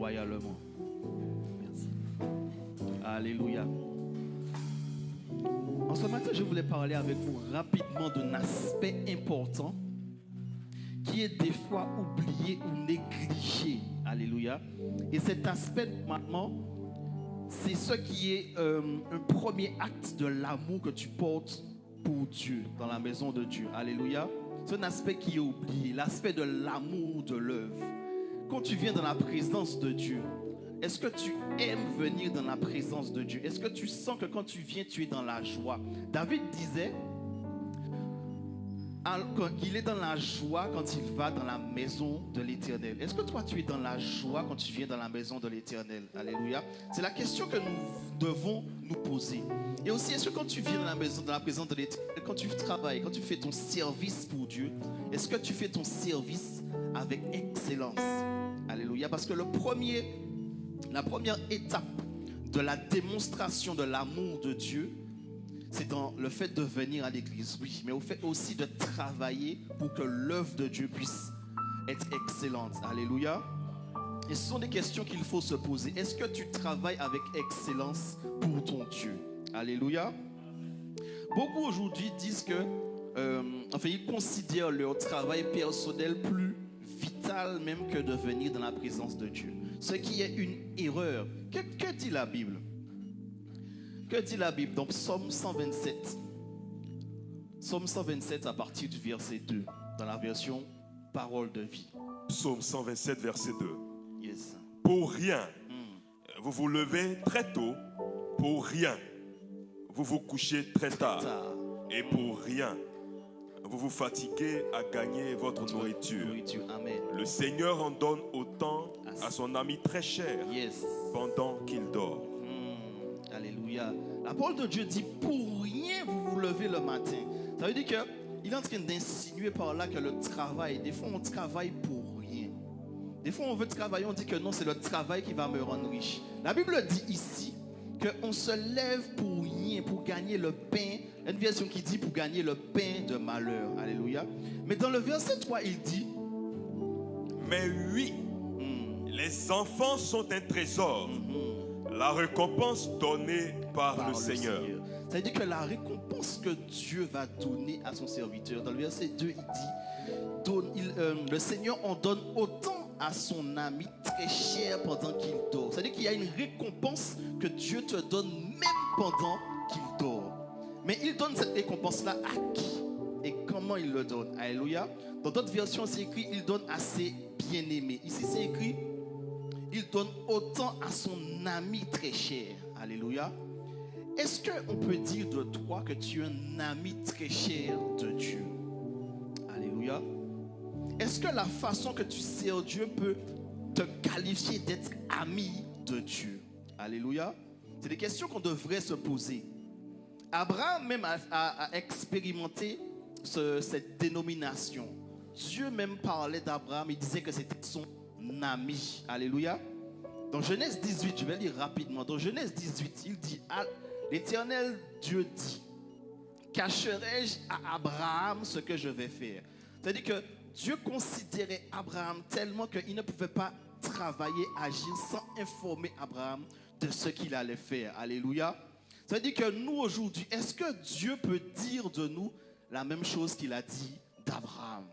royalement. Merci. Alléluia. En ce matin, je voulais parler avec vous rapidement d'un aspect important qui est des fois oublié ou négligé. Alléluia. Et cet aspect, maintenant, c'est ce qui est un premier acte de l'amour que tu portes pour Dieu, dans la maison de Dieu. Alléluia. C'est un aspect qui est oublié, l'aspect de l'amour de l'œuvre. Quand tu viens dans la présence de Dieu, est-ce que tu aimes venir dans la présence de Dieu? Est-ce que tu sens que quand tu viens, tu es dans la joie? David disait qu'il est dans la joie quand il va dans la maison de l'Éternel. Est-ce que toi, tu es dans la joie quand tu viens dans la maison de l'Éternel? Alléluia. C'est la question que nous devons nous poser. Et aussi, est-ce que quand tu viens dans la présence de l'Éternel, quand tu travailles, quand tu fais ton service pour Dieu, est-ce que tu fais ton service avec excellence? Alléluia. Parce que la première étape de la démonstration de l'amour de Dieu, c'est dans le fait de venir à l'église, oui, mais au fait aussi de travailler pour que l'œuvre de Dieu puisse être excellente. Alléluia. Et ce sont des questions qu'il faut se poser. Est-ce que tu travailles avec excellence pour ton Dieu? Alléluia. Beaucoup aujourd'hui disent que, ils considèrent leur travail personnel plus vital même que de venir dans la présence de Dieu. Ce qui est une erreur. Que dit la Bible? Que dit la Bible dans Psaume 127? Psaume 127 à partir du verset 2, dans la version Parole de vie. Psaume 127, verset 2. Yes. Pour rien, vous vous levez très tôt. Pour rien, vous vous couchez très tard. Et pour rien, vous vous fatiguez à gagner votre nourriture. Amen. Le Seigneur en donne autant à son ami très cher pendant qu'il dort. Alléluia. La parole de Dieu dit, pour rien vous vous levez le matin. Ça veut dire qu'il est en train d'insinuer par là que le travail, des fois on travaille pour rien. Des fois on veut travailler, on dit que non, c'est le travail qui va me rendre riche. La Bible dit ici qu'on se lève pour rien, pour gagner le pain. Il y a une version qui dit pour gagner le pain de malheur. Alléluia. Mais dans le verset 3, il dit, mais oui, les enfants sont un trésor. La récompense donnée par le Seigneur. Ça veut dire que la récompense que Dieu va donner à son serviteur, dans le verset 2, il dit, le Seigneur en donne autant à son ami très cher pendant qu'il dort. Ça veut dire qu'il y a une récompense que Dieu te donne même pendant qu'il dort. Mais il donne cette récompense-là à qui? Et comment il le donne? Alléluia. Dans d'autres versions, c'est écrit, il donne à ses bien-aimés. Ici, c'est écrit, il donne autant à son ami très cher. Alléluia. Est-ce qu'on peut dire de toi que tu es un ami très cher de Dieu? Alléluia. Est-ce que la façon que tu sers Dieu peut te qualifier d'être ami de Dieu? Alléluia. C'est des questions qu'on devrait se poser. Abraham même a expérimenté cette dénomination. Dieu même parlait d'Abraham, il disait que c'était son ami. Alléluia. Dans Genèse 18, je vais lire rapidement. Dans Genèse 18, il dit, l'Éternel Dieu dit, cacherai-je à Abraham ce que je vais faire? C'est-à-dire que Dieu considérait Abraham tellement qu'il ne pouvait pas travailler, agir sans informer Abraham de ce qu'il allait faire. Alléluia. Ça veut dire que nous aujourd'hui, est-ce que Dieu peut dire de nous la même chose qu'il a dit d'Abraham?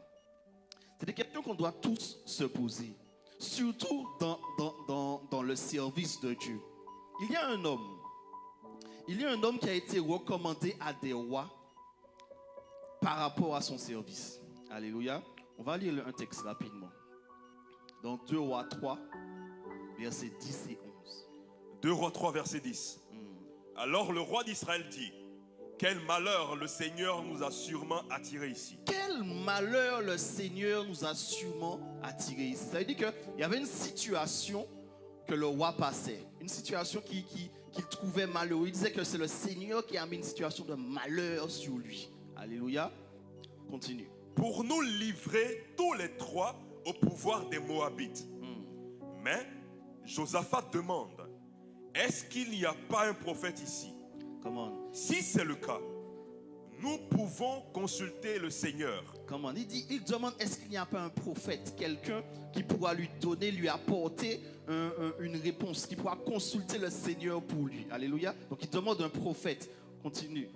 C'est des questions qu'on doit tous se poser. Surtout dans le service de Dieu. Il y a un homme qui a été recommandé à des rois par rapport à son service. Alléluia. On va lire un texte rapidement. Dans 2 Rois 3, versets 10 et 11. 2 Rois 3, verset 10. Alors le roi d'Israël dit, quel malheur le Seigneur nous a sûrement attirés ici. Quel malheur le Seigneur nous a sûrement attirés ici. Ça veut dire qu'il y avait une situation que le roi passait. Une situation qu'il trouvait malheureux. Il disait que c'est le Seigneur qui a mis une situation de malheur sur lui. Alléluia. Continue. Pour nous livrer tous les trois au pouvoir des Moabites. Mais Josaphat demande, est-ce qu'il n'y a pas un prophète ici? Come on. Si c'est le cas, nous pouvons consulter le Seigneur. Comment il demande, est-ce qu'il n'y a pas un prophète, quelqu'un qui pourra lui donner, lui apporter une réponse, qui pourra consulter le Seigneur pour lui. Alléluia. Donc il demande un prophète. Continue.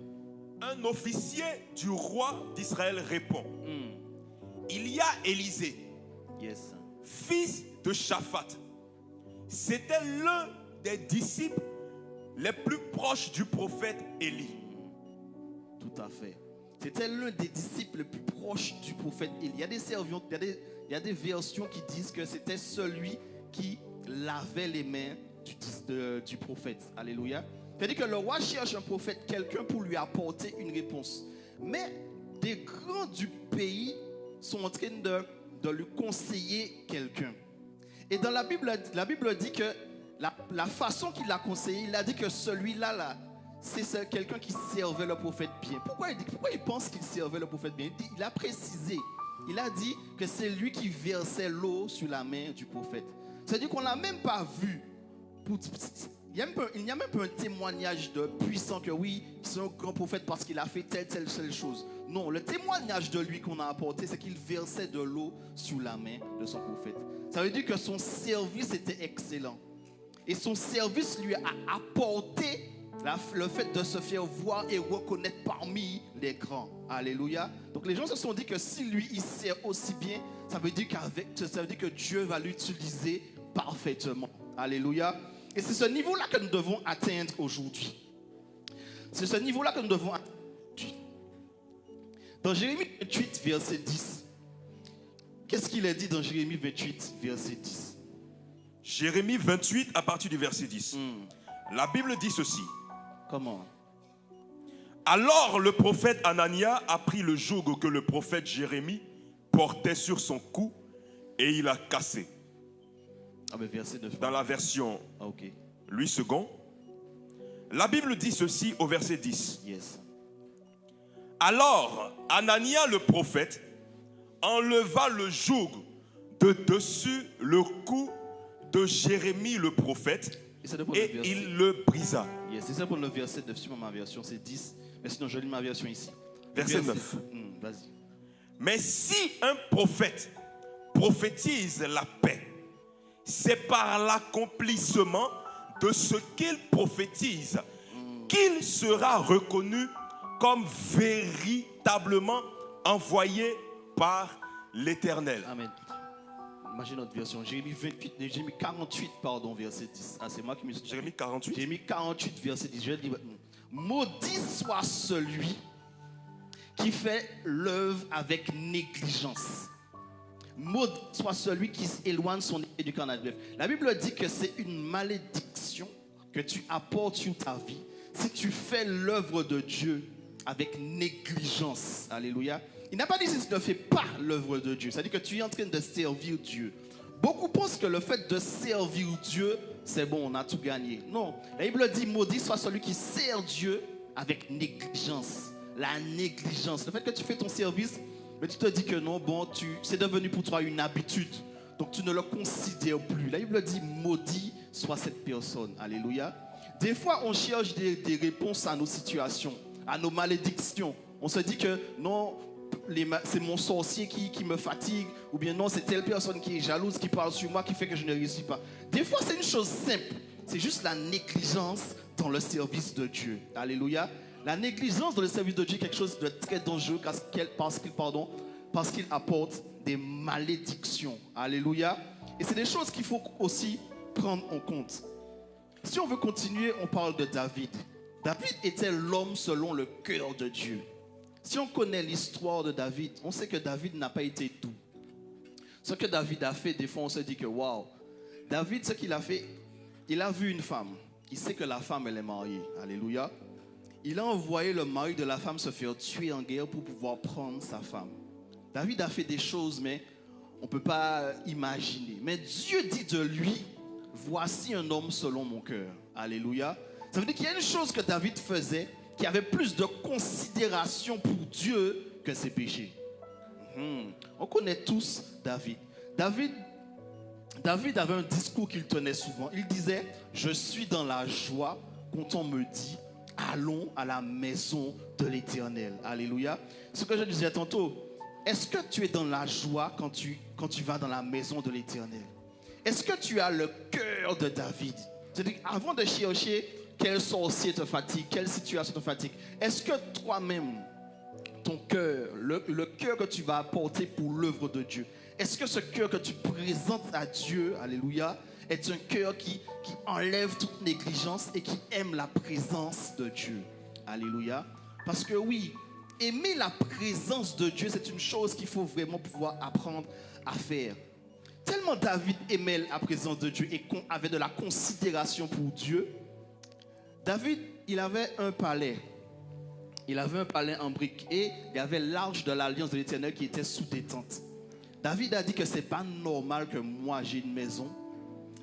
Un officier du roi d'Israël répond. Il y a Élisée, Yes. fils de Shaphat. C'était l'un des disciples les plus proches du prophète Élie. Tout à fait. C'était l'un des disciples les plus proches du prophète Élie. Il y a des servants, il y a des versions qui disent que c'était celui qui lavait les mains du prophète. Alléluia. C'est-à-dire que le roi cherche un prophète, quelqu'un pour lui apporter une réponse. Mais des grands du pays sont en train de lui conseiller quelqu'un. Et dans la Bible dit que la façon qu'il l'a conseillé, il a dit que celui-là, c'est quelqu'un qui servait le prophète bien. Pourquoi il pense qu'il servait le prophète bien? Il a précisé. Il a dit que c'est lui qui versait l'eau sur la main du prophète. C'est-à-dire qu'on ne l'a même pas vu. Il n'y a même pas un témoignage de puissant que oui, c'est un grand prophète parce qu'il a fait telle chose. Non, le témoignage de lui qu'on a apporté, c'est qu'il versait de l'eau sur la main de son prophète. Ça veut dire que son service était excellent. Et son service lui a apporté le fait de se faire voir et reconnaître parmi les grands. Alléluia. Donc les gens se sont dit que si lui il sert aussi bien, ça veut dire que Dieu va l'utiliser parfaitement. Alléluia. Et c'est ce niveau-là que nous devons atteindre aujourd'hui. C'est ce niveau-là que nous devons atteindre aujourd'hui. Dans Jérémie 28, verset 10. Qu'est-ce qu'il est dit dans Jérémie 28, verset 10? Jérémie 28 à partir du verset 10. La Bible dit ceci. Comment? Alors le prophète Anania a pris le joug que le prophète Jérémie portait sur son cou et il a cassé. Ah ben verset 9. Dans la version ok. Louis II, la Bible dit ceci au verset 10. Yes. Alors Anania le prophète enleva le joug de dessus le cou de Jérémie le prophète et il le brisa. Yes, c'est ça pour le verset 9 sur ma version, c'est 10. Mais sinon je lis ma version ici. Verset 9. Vas-y. Mais si un prophète prophétise la paix, c'est par l'accomplissement de ce qu'il prophétise qu'il sera reconnu comme véritablement envoyé par l'Éternel. Amen. Imagine notre version. Jérémie 48, pardon, verset 10. Ah, c'est moi qui me suis... Jérémie 48. Jérémie 48, verset 10. Je vais dire, maudit soit celui qui fait l'œuvre avec négligence. Maudit soit celui qui éloigne son épée du canal. La Bible dit que c'est une malédiction que tu apportes sur ta vie si tu fais l'œuvre de Dieu avec négligence. Alléluia. Il n'a pas dit si tu ne fais pas l'œuvre de Dieu. C'est-à-dire que tu es en train de servir Dieu. Beaucoup pensent que le fait de servir Dieu, c'est bon, on a tout gagné. Non. La Bible dit, maudit soit celui qui sert Dieu avec négligence. La négligence. Le fait que tu fais ton service, mais tu te dis que non, bon, c'est devenu pour toi une habitude. Donc tu ne le considères plus. La Bible dit, maudit soit cette personne. Alléluia. Des fois, on cherche des réponses à nos situations, à nos malédictions. On se dit que non, c'est mon sorcier qui me fatigue, ou bien non, c'est telle personne qui est jalouse, qui parle sur moi, qui fait que je ne réussis pas. Des fois, c'est une chose simple. C'est juste la négligence dans le service de Dieu. Alléluia. La négligence dans le service de Dieu est quelque chose de très dangereux parce qu'il apporte des malédictions. Alléluia. Et c'est des choses qu'il faut aussi prendre en compte. Si on veut continuer, on parle de David. David était l'homme selon le cœur de Dieu. Si on connaît l'histoire de David, on sait que David n'a pas été doux. Ce que David a fait, des fois on se dit que waouh, David, ce qu'il a fait, il a vu une femme. Il sait que la femme, elle est mariée. Alléluia. Il a envoyé le mari de la femme se faire tuer en guerre pour pouvoir prendre sa femme. David a fait des choses, mais on ne peut pas imaginer. Mais Dieu dit de lui, voici un homme selon mon cœur. Alléluia. Ça veut dire qu'il y a une chose que David faisait qui avait plus de considération pour Dieu que ses péchés. On connaît tous David. David avait un discours qu'il tenait souvent. Il disait, je suis dans la joie quand on me dit, allons à la maison de l'Éternel. Alléluia. Ce que je disais tantôt, est-ce que tu es dans la joie quand tu vas dans la maison de l'Éternel? Est-ce que tu as le cœur de David? C'est-à-dire, avant de chercher quel sorcier te fatigue, quelle situation te fatigue, est-ce que toi-même, ton cœur, le cœur que tu vas apporter pour l'œuvre de Dieu, est-ce que ce cœur que tu présentes à Dieu, alléluia, est un cœur qui enlève toute négligence et qui aime la présence de Dieu? Alléluia. Parce que oui, aimer la présence de Dieu, c'est une chose qu'il faut vraiment pouvoir apprendre à faire. Tellement David aimait la présence de Dieu et avait de la considération pour Dieu. David, il avait un palais. Il avait un palais en briques et il y avait l'arche de l'alliance de l'Éternel qui était sous des tentes. David a dit que c'est pas normal que moi j'ai une maison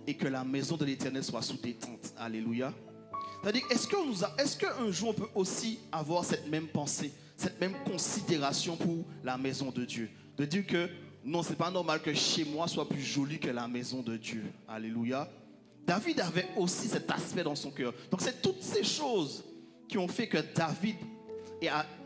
et que la maison de l'Éternel soit sous des tentes. Alléluia. C'est-à-dire, est-ce qu'un jour on peut aussi avoir cette même pensée, cette même considération pour la maison de Dieu? De dire que non, c'est pas normal que chez moi soit plus joli que la maison de Dieu. Alléluia. David avait aussi cet aspect dans son cœur. Donc c'est toutes ces choses qui ont fait que David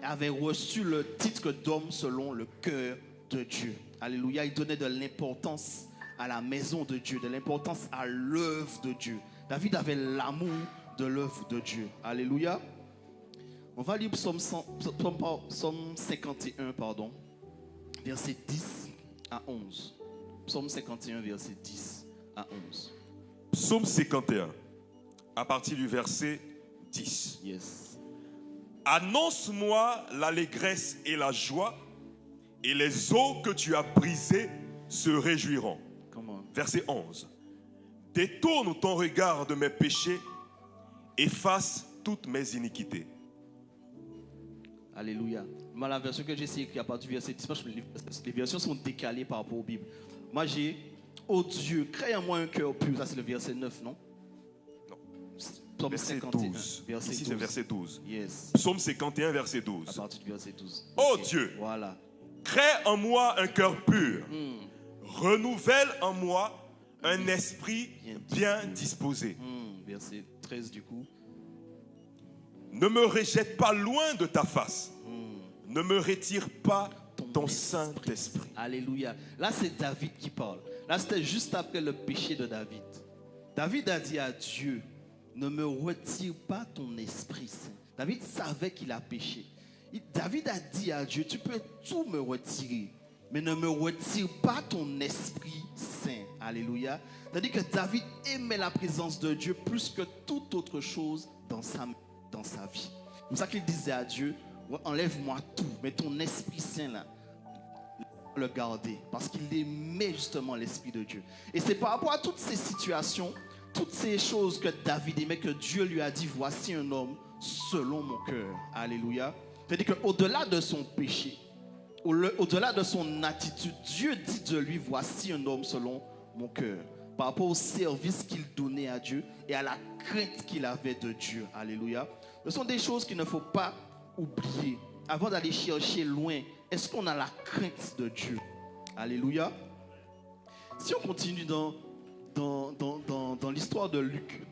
avait reçu le titre d'homme selon le cœur de Dieu. Alléluia. Il donnait de l'importance à la maison de Dieu, de l'importance à l'œuvre de Dieu. David avait l'amour de l'œuvre de Dieu. Alléluia. On va lire Psaume 51, verset 10 à 11. Psaume 51, verset 10 à 11. Psaume 51, à partir du verset 10. Yes. Annonce-moi l'allégresse et la joie, et les eaux que tu as brisées se réjouiront. Verset 11. Détourne ton regard de mes péchés, efface toutes mes iniquités. Alléluia. Moi, la version que j'ai essayé écrire à partir du verset 10, les versions sont décalées par rapport aux Bibles. Moi, j'ai oh Dieu, crée en moi un cœur pur. Ça, c'est le verset 9, non? Non. Verset 12. Verset Ici, 12. c'est verset 12. Yes. Psaume 51, verset 12. À partir du verset 12. Oh Okay. Dieu, voilà. Crée en moi un cœur pur. Renouvelle en moi un esprit bien disposé. Verset 13 du coup. Ne me rejette pas loin de ta face. Ne me retire pas ton Saint-Esprit. Alléluia. Là, c'est David qui parle. Là, c'était juste après le péché de David. David a dit à Dieu, ne me retire pas ton Esprit Saint. David savait qu'il a péché. David a dit à Dieu, tu peux tout me retirer, mais ne me retire pas ton Esprit Saint. Alléluia. C'est-à-dire que David aimait la présence de Dieu plus que toute autre chose dans sa vie. C'est pour ça qu'il disait à Dieu, enlève-moi tout, mais ton Esprit Saint là, le garder, parce qu'il aimait justement l'Esprit de Dieu. Et c'est par rapport à toutes ces situations, toutes ces choses que David aimait, que Dieu lui a dit, voici un homme selon mon cœur. Alléluia. C'est-à-dire qu'au-delà de son péché, au-delà de son attitude, Dieu dit de lui, voici un homme selon mon cœur. Par rapport au service qu'il donnait à Dieu et à la crainte qu'il avait de Dieu. Alléluia. Ce sont des choses qu'il ne faut pas oublier. Avant d'aller chercher loin, est-ce qu'on a la crainte de Dieu? Alléluia. Si on continue dans l'histoire de Luc.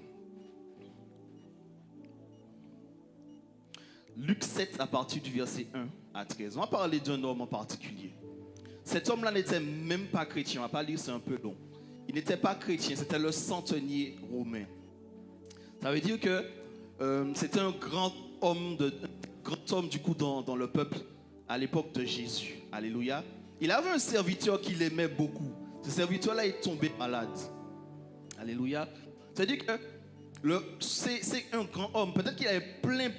Luc 7 à partir du verset 1 à 13. On va parler d'un homme en particulier. Cet homme-là n'était même pas chrétien. On va pas lire, c'est un peu long. Il n'était pas chrétien, c'était le centenier romain. Ça veut dire que c'était un grand homme du coup dans le peuple à l'époque de Jésus. Alléluia. Il avait un serviteur qu'il aimait beaucoup. Ce serviteur-là est tombé malade. Alléluia. C'est-à-dire que c'est un grand homme. Peut-être qu'il avait plein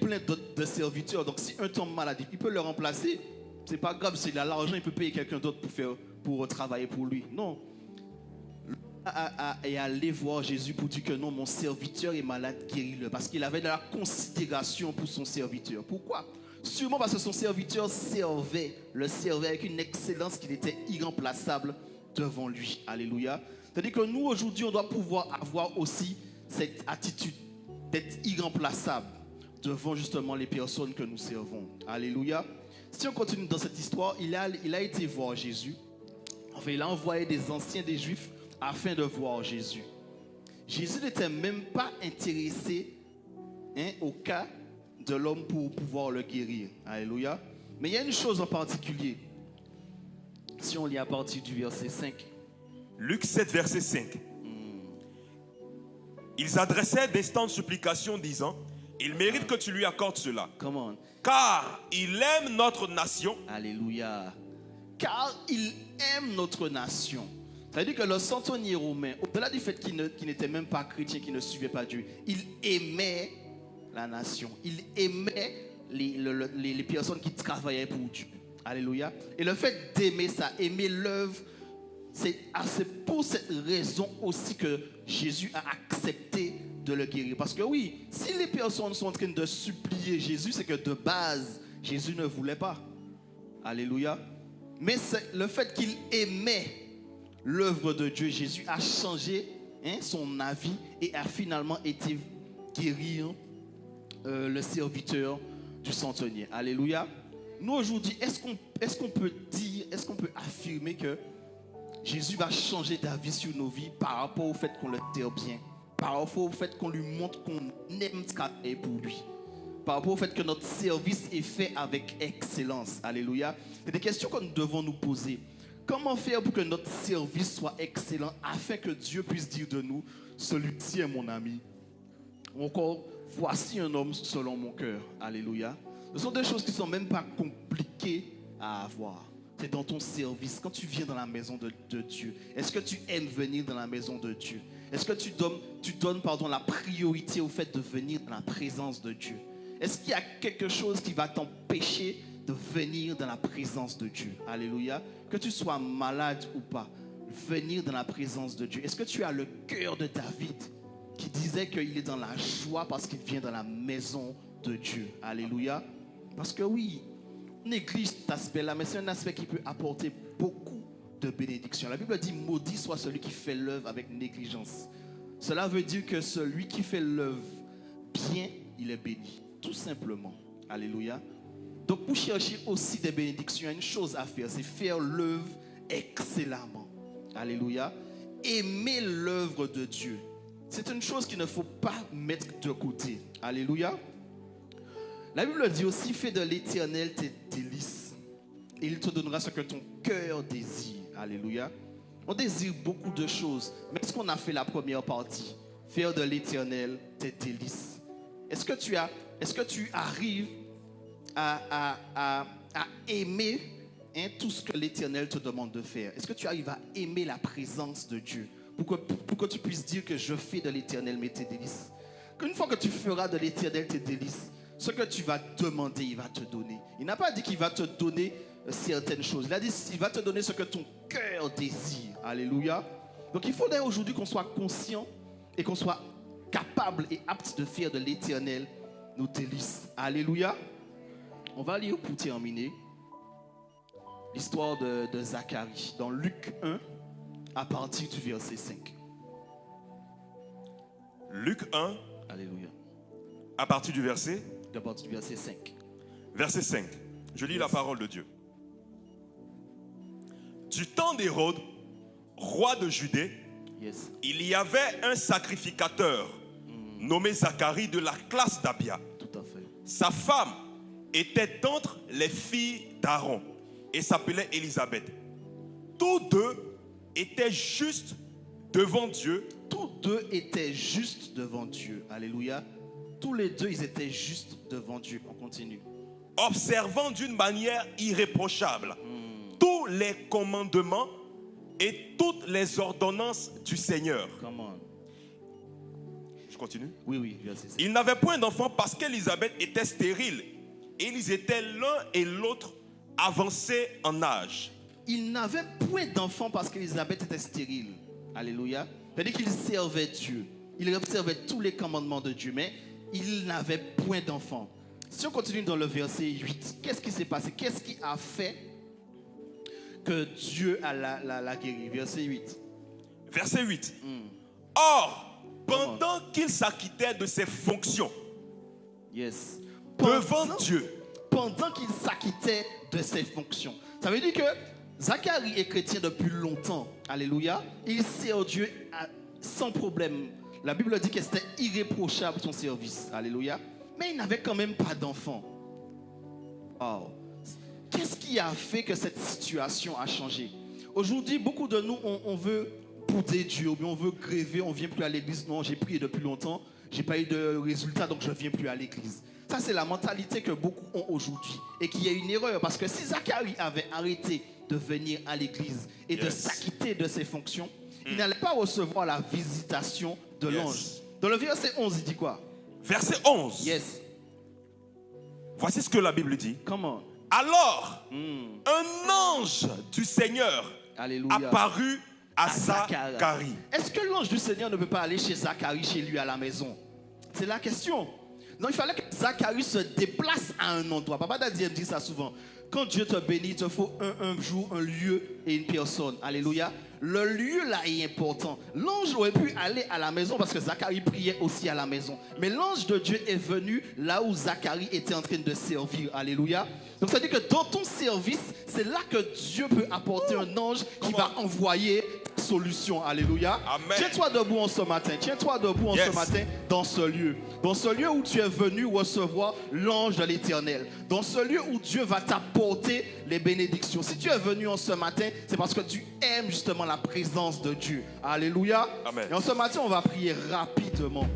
de serviteurs. Donc si un tombe malade, il peut le remplacer. C'est pas grave, s'il a l'argent, il peut payer quelqu'un d'autre pour travailler pour lui. Non. Et aller voir Jésus pour dire que non, mon serviteur est malade, guéris-le. Parce qu'il avait de la considération pour son serviteur. Pourquoi? Sûrement parce que son serviteur le servait avec une excellence qui était irremplaçable devant lui. Alléluia. C'est-à-dire que nous, aujourd'hui, on doit pouvoir avoir aussi cette attitude d'être irremplaçable devant justement les personnes que nous servons. Alléluia. Si on continue dans cette histoire, il a été voir Jésus. Enfin, il a envoyé des anciens des Juifs afin de voir Jésus. Jésus n'était même pas intéressé au cas de l'homme pour pouvoir le guérir. Alléluia. Mais il y a une chose en particulier. Si on lit à partir du verset 5. Luc 7, verset 5. Ils adressaient d'instantes supplications disant, il mérite que tu lui accordes cela. Come on. Car il aime notre nation. Alléluia. Car il aime notre nation. Ça veut dire que le centenier romain, au-delà du fait qu'il n'était même pas chrétien, qu'il ne suivait pas Dieu, il aimait la nation. Il aimait les personnes qui travaillaient pour Dieu. Alléluia. Et le fait d'aimer ça, aimer l'œuvre, c'est pour cette raison aussi que Jésus a accepté de le guérir. Parce que oui, si les personnes sont en train de supplier Jésus, c'est que de base, Jésus ne voulait pas. Alléluia. Mais c'est le fait qu'il aimait l'œuvre de Dieu, Jésus a changé son avis et a finalement été guérir le serviteur du centenier. Alléluia. Nous aujourd'hui, est-ce qu'on peut dire, est-ce qu'on peut affirmer que Jésus va changer d'avis sur nos vies par rapport au fait qu'on le sert bien, par rapport au fait qu'on lui montre qu'on aime ce qu'il est pour lui, par rapport au fait que notre service est fait avec excellence. Alléluia. C'est des questions que nous devons nous poser. Comment faire pour que notre service soit excellent afin que Dieu puisse dire de nous, celui-ci est mon ami. Ou encore, voici un homme selon mon cœur. Alléluia. Ce sont des choses qui ne sont même pas compliquées à avoir. C'est dans ton service, quand tu viens dans la maison de Dieu. Est-ce que tu aimes venir dans la maison de Dieu? Est-ce que tu donnes la priorité au fait de venir dans la présence de Dieu? Est-ce qu'il y a quelque chose qui va t'empêcher de venir dans la présence de Dieu? Alléluia. Que tu sois malade ou pas, venir dans la présence de Dieu. Est-ce que tu as le cœur de David qui disait qu'il est dans la joie parce qu'il vient dans la maison de Dieu? Alléluia. Parce que oui, on néglige cet aspect-là, mais c'est un aspect qui peut apporter beaucoup de bénédictions. La Bible dit, maudit soit celui qui fait l'œuvre avec négligence. Cela veut dire que celui qui fait l'œuvre bien, il est béni. Tout simplement. Alléluia. Donc pour chercher aussi des bénédictions, il y a une chose à faire, c'est faire l'œuvre excellemment. Alléluia. Aimer l'œuvre de Dieu. C'est une chose qu'il ne faut pas mettre de côté. Alléluia. La Bible dit aussi, fais de l'Éternel tes délices et il te donnera ce que ton cœur désire. Alléluia. On désire beaucoup de choses, mais est-ce qu'on a fait la première partie? Faire de l'Éternel tes délices. Est-ce que tu arrives à aimer tout ce que l'Éternel te demande de faire? Est-ce que tu arrives à aimer la présence de Dieu pour que tu puisses dire que je fais de l'Éternel tes délices? Qu'une fois que tu feras de l'Éternel tes délices, ce que tu vas demander, il va te donner. Il n'a pas dit qu'il va te donner certaines choses. Il a dit qu'il va te donner ce que ton cœur désire. Alléluia. Donc il faudrait aujourd'hui qu'on soit conscient et qu'on soit capable et apte de faire de l'Éternel nos délices. Alléluia. On va lire pour terminer l'histoire de Zacharie dans Luc 1 à partir du verset 5. Luc 1. Alléluia. À partir du verset. À partir du verset 5. Verset 5. Je lis la parole de Dieu. Du temps d'Hérode, roi de Judée, il y avait un sacrificateur nommé Zacharie de la classe d'Abia. Tout à fait. Sa femme était d'entre les filles d'Aaron et s'appelait Élisabeth. Tous deux étaient justes devant Dieu. Tous deux étaient justes devant Dieu. Alléluia. Tous les deux, ils étaient justes devant Dieu. On continue. Observant d'une manière irréprochable tous les commandements et toutes les ordonnances du Seigneur. Come on. Je continue? Oui, verset 5. Ils n'avaient point d'enfants parce qu'Élisabeth était stérile. Et ils étaient l'un et l'autre avancés en âge. Ils n'avaient point d'enfants parce qu'Élisabeth était stérile. Alléluia. C'est-à-dire qu'ils servaient Dieu. Ils observaient tous les commandements de Dieu, mais ils n'avaient point d'enfants. Si on continue dans le verset 8, qu'est-ce qui s'est passé? Qu'est-ce qui a fait que Dieu a la guéri? Verset 8. Verset 8. Or, pendant qu'il s'acquittait de ses fonctions devant Dieu, pendant qu'il s'acquittait de ses fonctions, ça veut dire que Zacharie est chrétien depuis longtemps. Alléluia. Il sert Dieu sans problème. La Bible dit que c'était irréprochable son service. Alléluia. mais il n'avait quand même pas d'enfant. Wow. Qu'est-ce qui a fait que cette situation a changé? Aujourd'hui, beaucoup de nous, on veut bouder Dieu, ou bien on veut gréver, on ne vient plus à l'église. Non, j'ai prié depuis longtemps, je n'ai pas eu de résultat, donc je ne viens plus à l'église. Ça, c'est la mentalité que beaucoup ont aujourd'hui. Et qui est une erreur, parce que si Zacharie avait arrêté de venir à l'église et de s'acquitter de ses fonctions, il n'allait pas recevoir la visitation de l'ange. Dans le verset 11, il dit quoi? Verset 11. Yes. Voici ce que la Bible dit. Comment? Alors, un ange du Seigneur apparut à Zacharie. Est-ce que l'ange du Seigneur ne peut pas aller chez Zacharie, chez lui à la maison? C'est la question. Non, il fallait que Zacharie se déplace à un endroit. Papa Daddy dit ça souvent. Quand Dieu te bénit, il te faut un jour, un lieu et une personne. Alléluia. Le lieu là est important. L'ange aurait pu aller à la maison parce que Zacharie priait aussi à la maison. Mais l'ange de Dieu est venu là où Zacharie était en train de servir. Alléluia. Donc ça veut dire que dans ton service, c'est là que Dieu peut apporter un ange qui va envoyer solution. Alléluia. Amen. Tiens-toi debout en ce matin. Tiens-toi debout en ce matin dans ce lieu. Dans ce lieu où tu es venu recevoir l'ange de l'Éternel. Dans ce lieu où Dieu va t'apporter les bénédictions. Si tu es venu en ce matin, c'est parce que tu aimes justement la présence de Dieu. Alléluia. Amen. Et en ce matin, on va prier rapidement.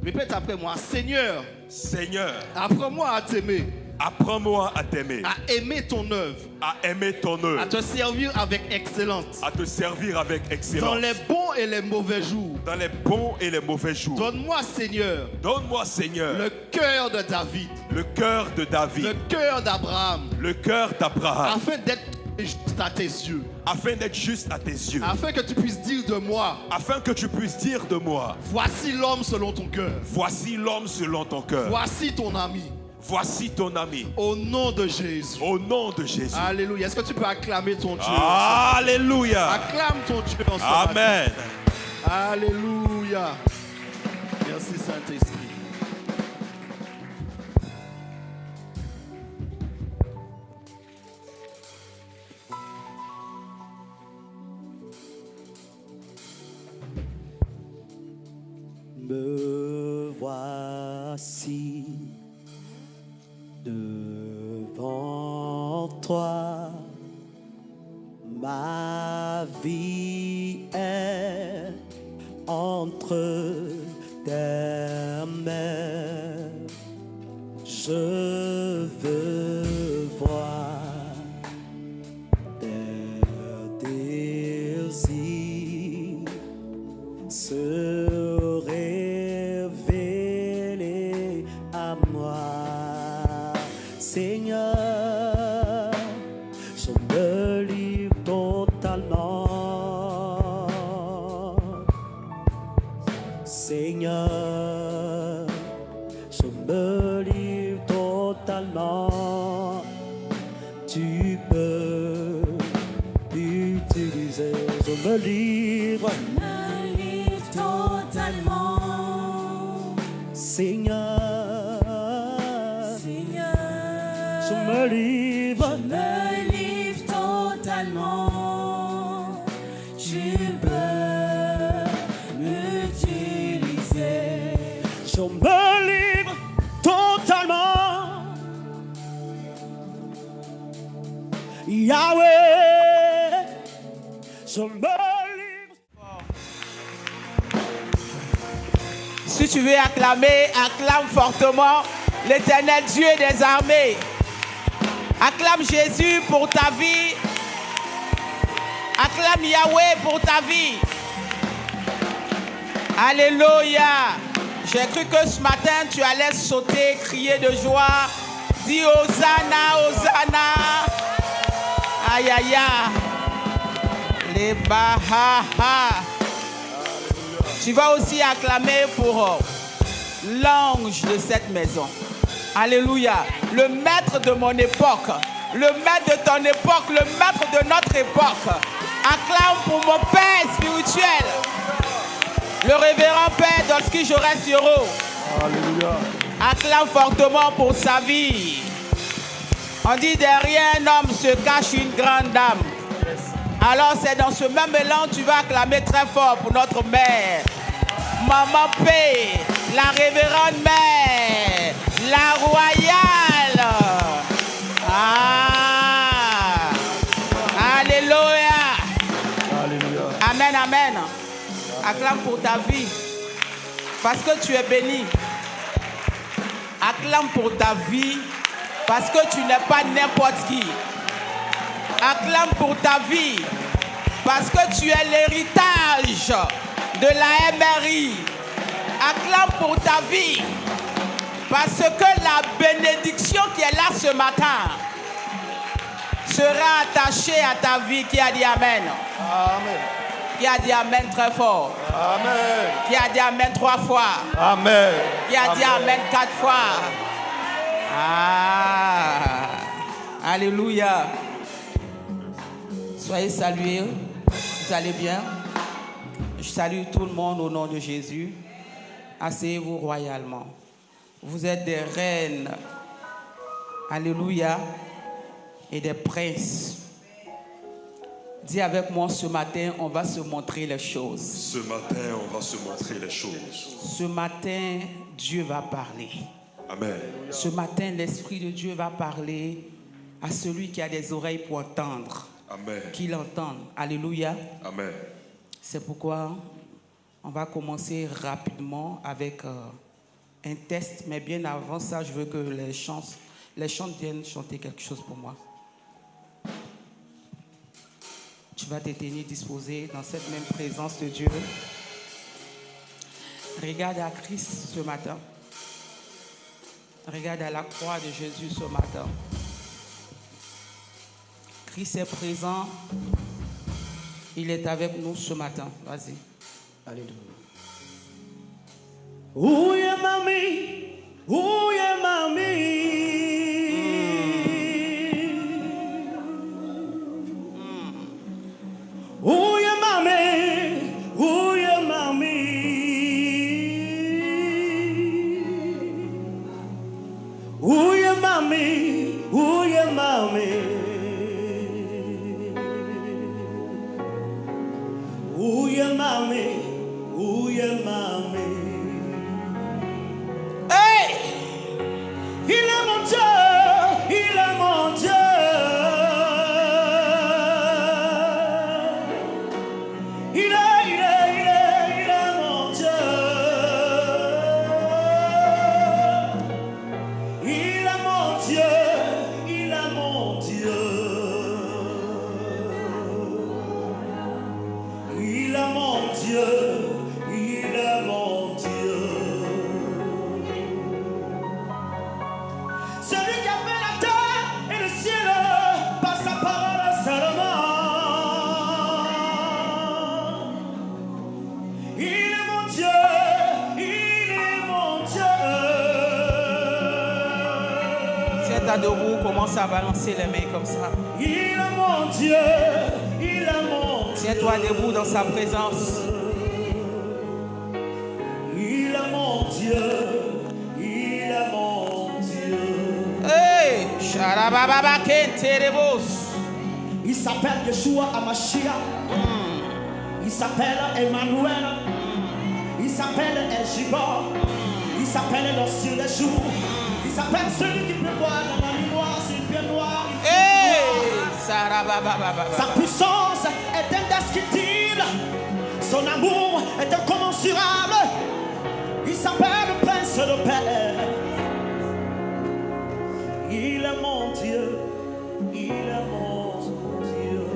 Répète après moi. Seigneur. Seigneur. Apprends-moi à t'aimer. Apprends-moi à t'aimer. À aimer ton œuvre. À aimer ton œuvre. À te servir avec excellence. À te servir avec excellence. Dans les bons et les mauvais jours. Dans les bons et les mauvais jours. Donne-moi, Seigneur. Donne-moi, Seigneur. Le cœur de David. Le cœur de David. Le cœur d'Abraham. Le cœur d'Abraham. Afin d'être juste à tes yeux. Afin d'être juste à tes yeux. Afin que tu puisses dire de moi. Afin que tu puisses dire de moi. Voici l'homme selon ton cœur. Voici l'homme selon ton cœur. Voici ton ami. Voici ton ami. Au nom de Jésus. Au nom de Jésus. Alléluia. Est-ce que tu peux acclamer ton Dieu? Alléluia. Acclame ton Dieu en ce matin. Amen. Alléluia. Merci Saint-Esprit. Me voici devant toi, ma vie est entre tes mains. Je veux voir tes désirs se révéler à moi. Seigneur, je me livre totalement. Seigneur, je me livre totalement. Tu peux utiliser, je me livre. Totalement. Seigneur, je me livre totalement. Tu peux m'utiliser. Je me livre totalement. Yahweh, je me livre. Si tu veux acclamer, acclame fortement l'Éternel Dieu des armées. Acclame Jésus pour ta vie. Acclame Yahweh pour ta vie. Alléluia. J'ai cru que ce matin, tu allais sauter, crier de joie. Dis Hosanna, Hosanna. Aïe, aïe, aïe. Les bahaha. Tu vas aussi acclamer pour l'ange de cette maison. Alléluia. Le maître de mon époque. Le maître de ton époque. Le maître de notre époque. Acclame pour mon Père spirituel. Le révérend Père Dolski Jorès Yoro. Alléluia. Acclame fortement pour sa vie. On dit derrière un homme se cache une grande dame. Alors c'est dans ce même élan que tu vas acclamer très fort pour notre mère. Maman P, la révérende mère. La royale. Ah. Alléluia. Alléluia. Amen, amen. Acclame pour ta vie. Parce que tu es béni. Acclame pour ta vie. Parce que tu n'es pas n'importe qui. Acclame pour ta vie. Parce que tu es l'héritage de la MRI. Acclame pour ta vie. Parce que la bénédiction qui est là ce matin sera attachée à ta vie. Qui a dit Amen? Amen. Qui a dit Amen très fort? Amen. Qui a dit Amen 3 fois? Amen. Qui a dit Amen 4 fois? Ah. Alléluia. Soyez salués. Vous allez bien? Je salue tout le monde au nom de Jésus. Asseyez-vous royalement. Vous êtes des reines. Alléluia. Et des princes. Dis avec moi, ce matin, on va se montrer les choses. Ce matin, on va se montrer les choses. Ce matin, Dieu va parler. Amen. Ce matin, l'Esprit de Dieu va parler à celui qui a des oreilles pour entendre. Amen. Qu'il entende. Alléluia. Amen. C'est pourquoi on va commencer rapidement avec un test. Mais bien avant ça, je veux que les chants viennent chanter quelque chose pour moi. Tu vas te tenir disposé dans cette même présence de Dieu. Regarde à Christ ce matin. Regarde à la croix de Jésus ce matin. Christ est présent. Il est avec nous ce matin. Vas-y. Alléluia. Ouye mami, ouye mami. Ouye mami, ouye mami. Ouye mami, ouye mami. Ouye mami, ouye mami. Hey! Il est mon Dieu, il est mon Dieu. Il est mon Dieu. Il est mon Dieu, il est mon Dieu. Il est mon Dieu, il est mon Dieu. Celui qui a fait la terre et le ciel par sa parole seulement. Il est mon Dieu, il est mon Dieu. Tiens-toi debout, commence à balancer les mains comme ça. Il est mon Dieu, il est mon Dieu. Tiens-toi debout dans sa présence. Il est mon Dieu, il est mon Dieu. Hey! Sharababa kenterebos. Il s'appelle Yeshua Amashia. Il s'appelle Emmanuel. Il s'appelle El-Gibor. Il s'appelle l'ancien des jours. Il s'appelle celui qui peut voir dans la nuit noire, sur le pied noir. Hey! Sarababa. Sa puissance est indescriptible. Son amour est incommensurable. Il s'appelle le Prince de paix. Il est mon Dieu. Il est mon Dieu.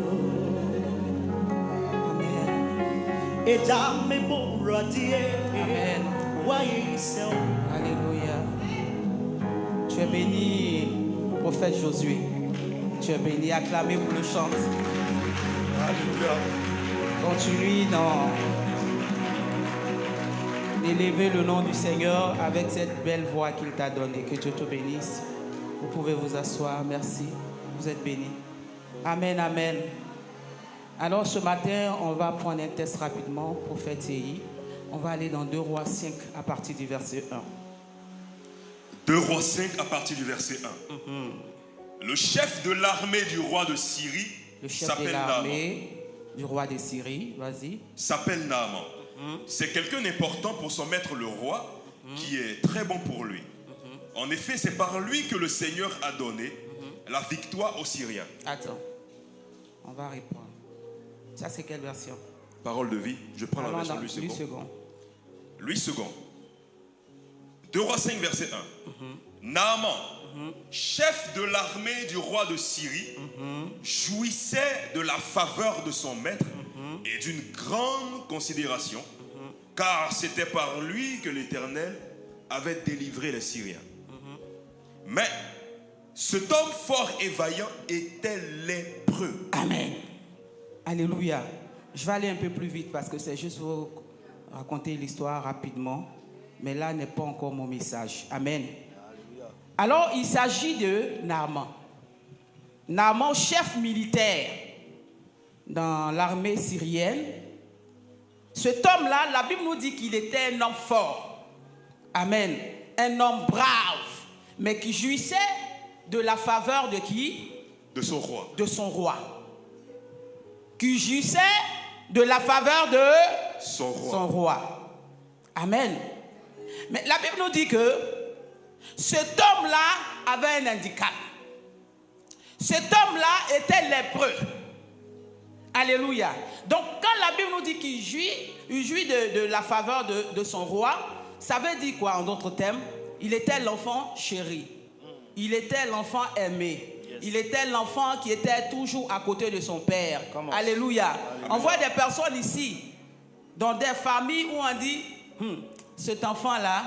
Amen. Et jamais mon radier. Amen. Voyez ça. Alléluia. Tu es béni, prophète Josué. Tu es béni, acclamé pour le chant. Alléluia. Continue dans d'élever le nom du Seigneur avec cette belle voix qu'il t'a donnée. Que Dieu te bénisse. Vous pouvez vous asseoir. Merci. Vous êtes bénis. Amen, amen. Alors ce matin, on va prendre un test rapidement, prophète Séhi. On va aller dans 2 Rois 5 à partir du verset 1. 2 Rois 5 à partir du verset 1. Le chef de l'armée du roi de Syrie Le chef de s'appelle Naaman. l'armée du roi de Syrie, vas-y. S'appelle Naaman. C'est quelqu'un d'important pour son maître le roi qui est très bon pour lui. En effet, c'est par lui que le Seigneur a donné la victoire aux Syriens. Attends. On va répondre. Ça, c'est quelle version? Parole de vie. Je prends la Allons version dans Louis II. second. Louis II. 2 Rois 5, verset 1. Naaman, chef de l'armée du roi de Syrie, jouissait de la faveur de son maître et d'une grande considération, car c'était par lui que l'Éternel avait délivré les Syriens. Mais cet homme fort et vaillant était lépreux. Amen. Alléluia. Je vais aller un peu plus vite parce que c'est juste pour raconter l'histoire rapidement. Mais là n'est pas encore mon message. Amen. Alors, il s'agit de Naaman. Naaman, chef militaire dans l'armée syrienne. Cet homme-là, la Bible nous dit qu'il était un homme fort. Amen. Un homme brave, mais qui jouissait de la faveur de qui? De son roi. De son roi. Qui jouissait de la faveur de Son roi. son roi. Amen. Mais la Bible nous dit que cet homme-là avait un handicap. Cet homme-là était lépreux. Alléluia. Donc, quand la Bible nous dit qu'il jouit de la faveur de son roi, ça veut dire quoi en d'autres termes? Il était l'enfant chéri. Il était l'enfant aimé. Il était l'enfant qui était toujours à côté de son père. Alléluia. On voit des personnes ici, dans des familles où on dit, cet enfant-là,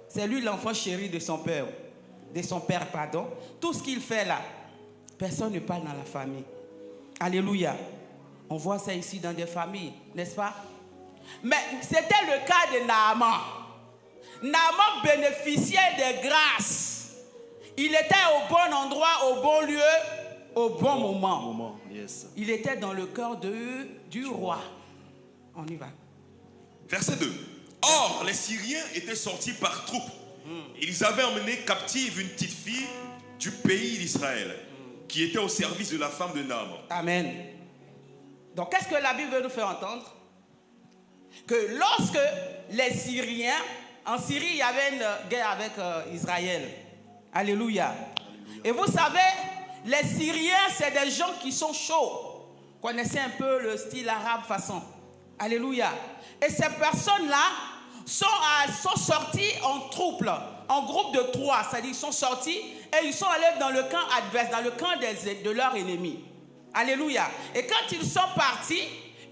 c'est lui l'enfant chéri de son père. De son père, pardon. Tout ce qu'il fait là, personne ne parle dans la famille. Alléluia. On voit ça ici dans des familles, n'est-ce pas? Mais c'était le cas de Naaman. Naaman bénéficiait des grâces. Il était au bon endroit, au bon lieu, au bon moment. Il était dans le cœur du roi. On y va. Verset 2. Or, les Syriens étaient sortis par troupes. Ils avaient emmené captive une petite fille du pays d'Israël, qui était au service de la femme de Naaman. Amen. Donc, qu'est-ce que la Bible veut nous faire entendre? Que lorsque les Syriens, en Syrie, il y avait une guerre avec Israël. Alléluia. Et vous savez, les Syriens, c'est des gens qui sont chauds. Vous connaissez un peu le style arabe façon. Alléluia. Et ces personnes-là sont sorties en troupe, en groupe de 3. C'est-à-dire qu'ils sont sortis et ils sont allés dans le camp adverse, dans le camp de leurs ennemis. Alléluia. Et quand ils sont partis,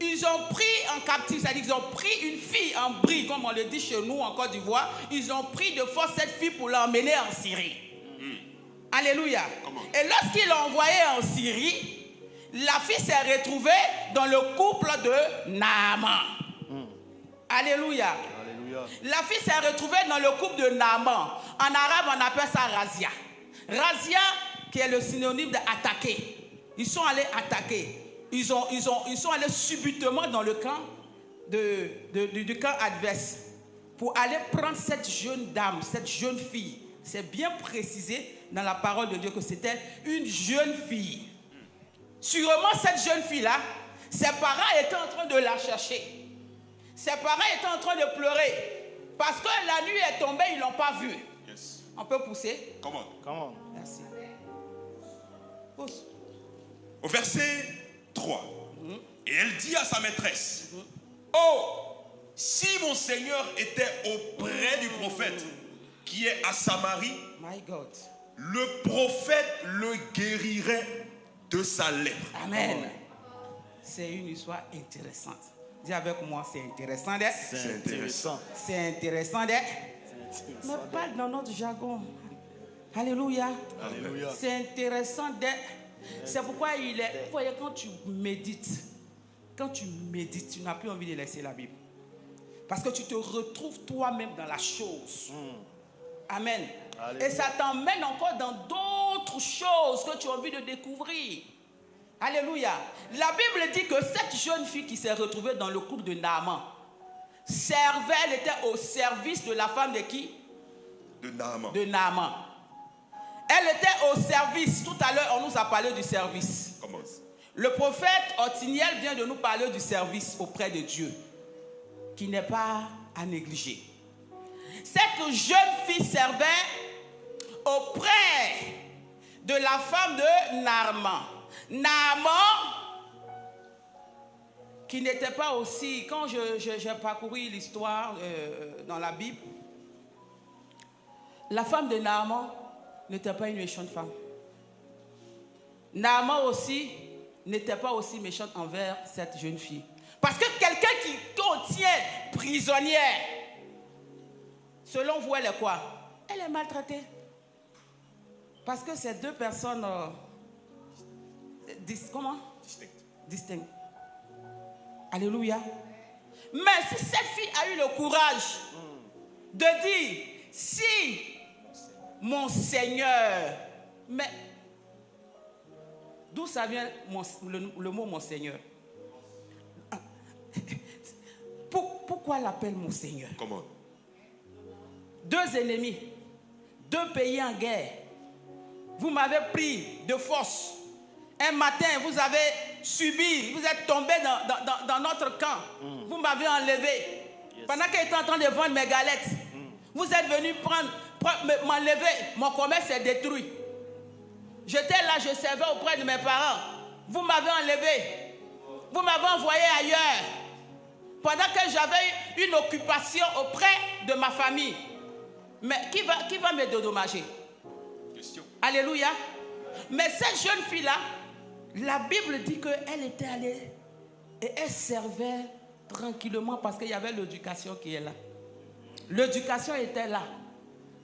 ils ont pris en captif, c'est-à-dire qu'ils ont pris une fille en bris, comme on le dit chez nous en Côte d'Ivoire. Ils ont pris de force cette fille pour l'emmener en Syrie. Alléluia. Et lorsqu'ils l'ont envoyée en Syrie, la fille s'est retrouvée dans le couple de Naaman. Alléluia. La fille s'est retrouvée dans le couple de Naaman. En arabe, on appelle ça razia. Razia, qui est le synonyme d'attaquer. Ils sont allés attaquer. Ils sont allés subitement dans le camp du camp adverse pour aller prendre cette jeune dame, cette jeune fille. C'est bien précisé dans la parole de Dieu que c'était une jeune fille. Sûrement, cette jeune fille-là, ses parents étaient en train de la chercher. Ses parents étaient en train de pleurer. Parce que la nuit est tombée, ils ne l'ont pas vue. Yes. On peut pousser? Come on. Merci. Pousse. Au verset 3. Et elle dit à sa maîtresse, oh, si mon Seigneur était auprès du prophète qui est à Samarie, My God. le prophète le guérirait de sa lèpre. Amen. C'est une histoire intéressante. Dis avec moi, c'est intéressant d'être. C'est intéressant. C'est intéressant d'être. Mais pas dans notre jargon. Alléluia. Alléluia. C'est intéressant d'être. C'est pourquoi il est. Vous voyez, quand tu médites, tu n'as plus envie de laisser la Bible. Parce que tu te retrouves toi-même dans la chose. Amen. Alléluia. Et ça t'emmène encore dans d'autres choses que tu as envie de découvrir. Alléluia. La Bible dit que cette jeune fille qui s'est retrouvée dans le couple de Naaman elle était au service de la femme de qui? De Naaman. De Naaman. Elle était au service. Tout à l'heure, on nous a parlé du service. Comment? Le prophète Othniel vient de nous parler du service auprès de Dieu, qui n'est pas à négliger. Cette jeune fille servait auprès de la femme de Naaman. Naaman, qui n'était pas aussi, quand j'ai parcouru l'histoire dans la Bible, la femme de Naaman n'était pas une méchante femme. Naaman aussi n'était pas aussi méchante envers cette jeune fille. Parce que quelqu'un qu'on tient prisonnière, selon vous, elle est quoi? Elle est maltraitée. Parce que ces deux personnes distinctes. Alléluia. Mais si cette fille a eu le courage de dire, si mon Seigneur, mais d'où ça vient le mot mon Seigneur? Pourquoi elle l'appelle mon Seigneur? Comment? Deux ennemis, deux pays en guerre. Vous m'avez pris de force. Un matin, vous avez subi, vous êtes tombé dans notre camp. Vous m'avez enlevé. Pendant qu'elle était en train de vendre mes galettes, vous êtes venu m'enlever. Mon commerce est détruit. J'étais là, je servais auprès de mes parents. Vous m'avez enlevé. Vous m'avez envoyé ailleurs. Pendant que j'avais une occupation auprès de ma famille. Mais qui va me dédommager? Question. Alléluia. Mais cette jeune fille-là, la Bible dit qu'elle était allée et elle servait tranquillement parce qu'il y avait l'éducation qui est là. L'éducation était là.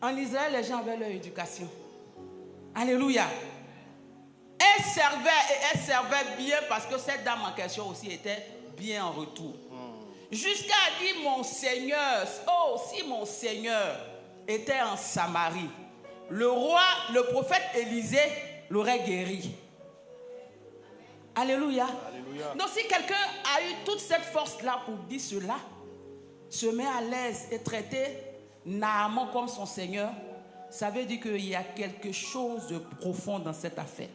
En Israël, les gens avaient leur éducation. Alléluia. Elle servait et elle servait bien parce que cette dame en question aussi était bien en retour. Jusqu'à dire mon Seigneur, oh si mon Seigneur était en Samarie, le roi, le prophète Élisée l'aurait guéri. Alléluia. Alléluia. Donc si quelqu'un a eu toute cette force-là pour dire cela, se met à l'aise et traiter Naaman comme son Seigneur, ça veut dire qu'il y a quelque chose de profond dans cette affaire.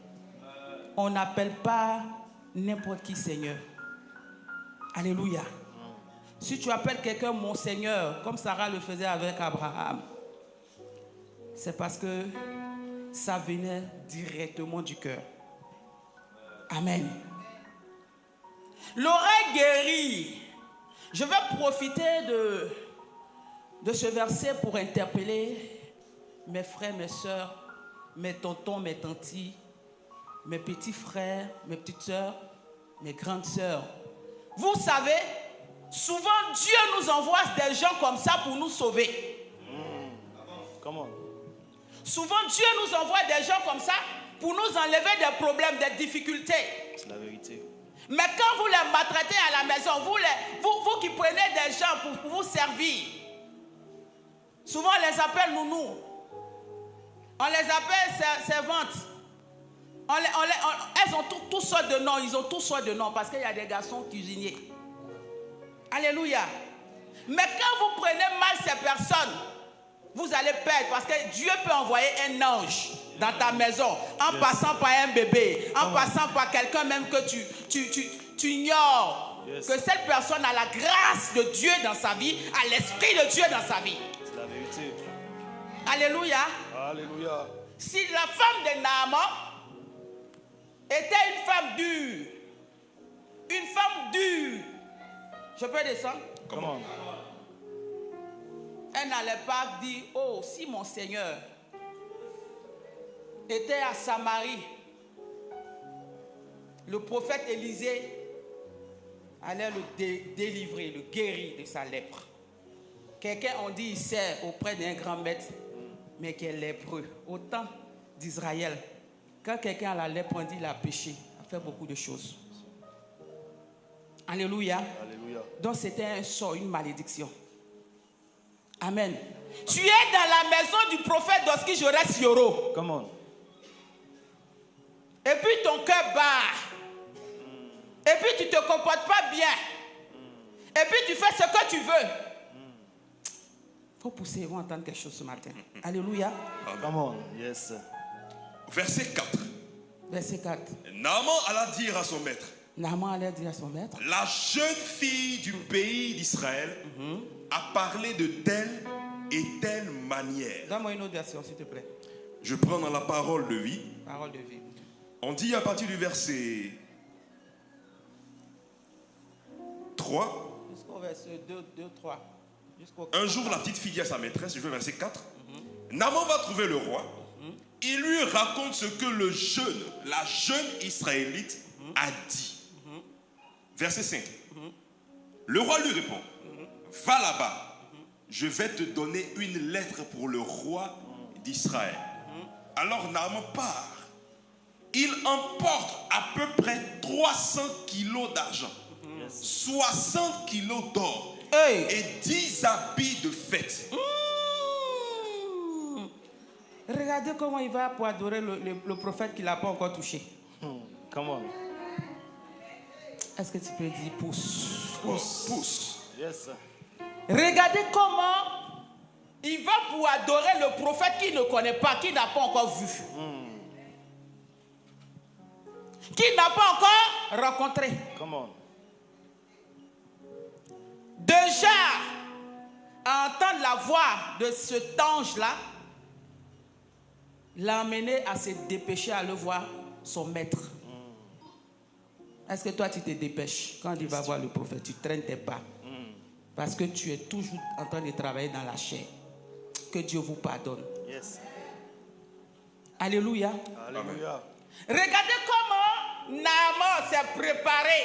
On n'appelle pas n'importe qui Seigneur. Alléluia. Si tu appelles quelqu'un mon Seigneur, comme Sarah le faisait avec Abraham, c'est parce que ça venait directement du cœur. Amen. L'oreille guérie. Je vais profiter de ce verset pour interpeller mes frères, mes soeurs, mes tontons, mes tantis, mes petits frères, mes petites soeurs, mes grandes soeurs. Vous savez, souvent Dieu nous envoie des gens comme ça pour nous sauver. Comment? Souvent Dieu nous envoie des gens comme ça pour nous enlever des problèmes, des difficultés. C'est la vérité. Mais quand vous les maltraitez à la maison, vous qui prenez des gens pour vous servir, souvent on les appelle nounous, on les appelle servantes. Elles ont toutes sortes de noms, ils ont toutes sortes de noms parce qu'il y a des garçons cuisiniers. Alléluia. Mais quand vous prenez mal ces personnes, vous allez perdre parce que Dieu peut envoyer un ange dans ta maison en passant par un bébé, en passant par quelqu'un même que tu ignores. Que cette personne a la grâce de Dieu dans sa vie, a l'esprit de Dieu dans sa vie. C'est la vérité. Alléluia. Alléluia. Si la femme de Naaman était une femme dure, je peux descendre? Comment? Elle n'allait pas dire, oh, si mon Seigneur était à Samarie, le prophète Élisée allait le délivrer, le guérir de sa lèpre. Quelqu'un, on dit, il sert auprès d'un grand maître, mais qui est lépreux. Au temps d'Israël, quand quelqu'un a la lèpre, on dit il a péché, il a fait beaucoup de choses. Alléluia. Alléluia. Donc c'était un sort, une malédiction. Amen. Tu es dans la maison du prophète Doski Jorès Yoro. Come on. Et puis ton cœur bat. Et puis tu ne te comportes pas bien. Et puis tu fais ce que tu veux. Il faut pousser, ils vont entendre quelque chose ce matin. Alléluia. Come on. Yes. Verset 4. Verset 4. Naaman alla dire à son maître. Naaman allait dire à son maître. La jeune fille du pays d'Israël a parlé de telle et telle manière. Donne-moi une autre version, s'il te plaît. Je prends dans la parole de vie. Parole de vie. On dit à partir du verset 3. Jusqu'au verset 2, 3. Un jour, la petite fille dit à sa maîtresse, je veux verset 4. Naaman va trouver le roi. Il lui raconte ce que la jeune Israélite a dit. Verset 5. Le roi lui répond, va là-bas, je vais te donner une lettre pour le roi d'Israël. Alors Naaman part. Il emporte à peu près 300 kilos d'argent, 60 kilos d'or et 10 habits de fête. Regardez comment il va pour adorer le prophète qu'il n'a pas encore touché. Come on. Est-ce que tu peux dire pousse? Pousse. Yes, sir. Regardez comment il va pour adorer le prophète qu'il ne connaît pas, qu'il n'a pas encore vu. Qu'il n'a pas encore rencontré. Come on. Déjà, à entendre la voix de cet ange-là, l'a amené à se dépêcher à le voir son maître. Est-ce que toi tu te dépêches quand il va voir le prophète? Tu traînes tes pas. Parce que tu es toujours en train de travailler dans la chair. Que Dieu vous pardonne. Yes. Alléluia. Alléluia. Regardez comment Naaman s'est préparé.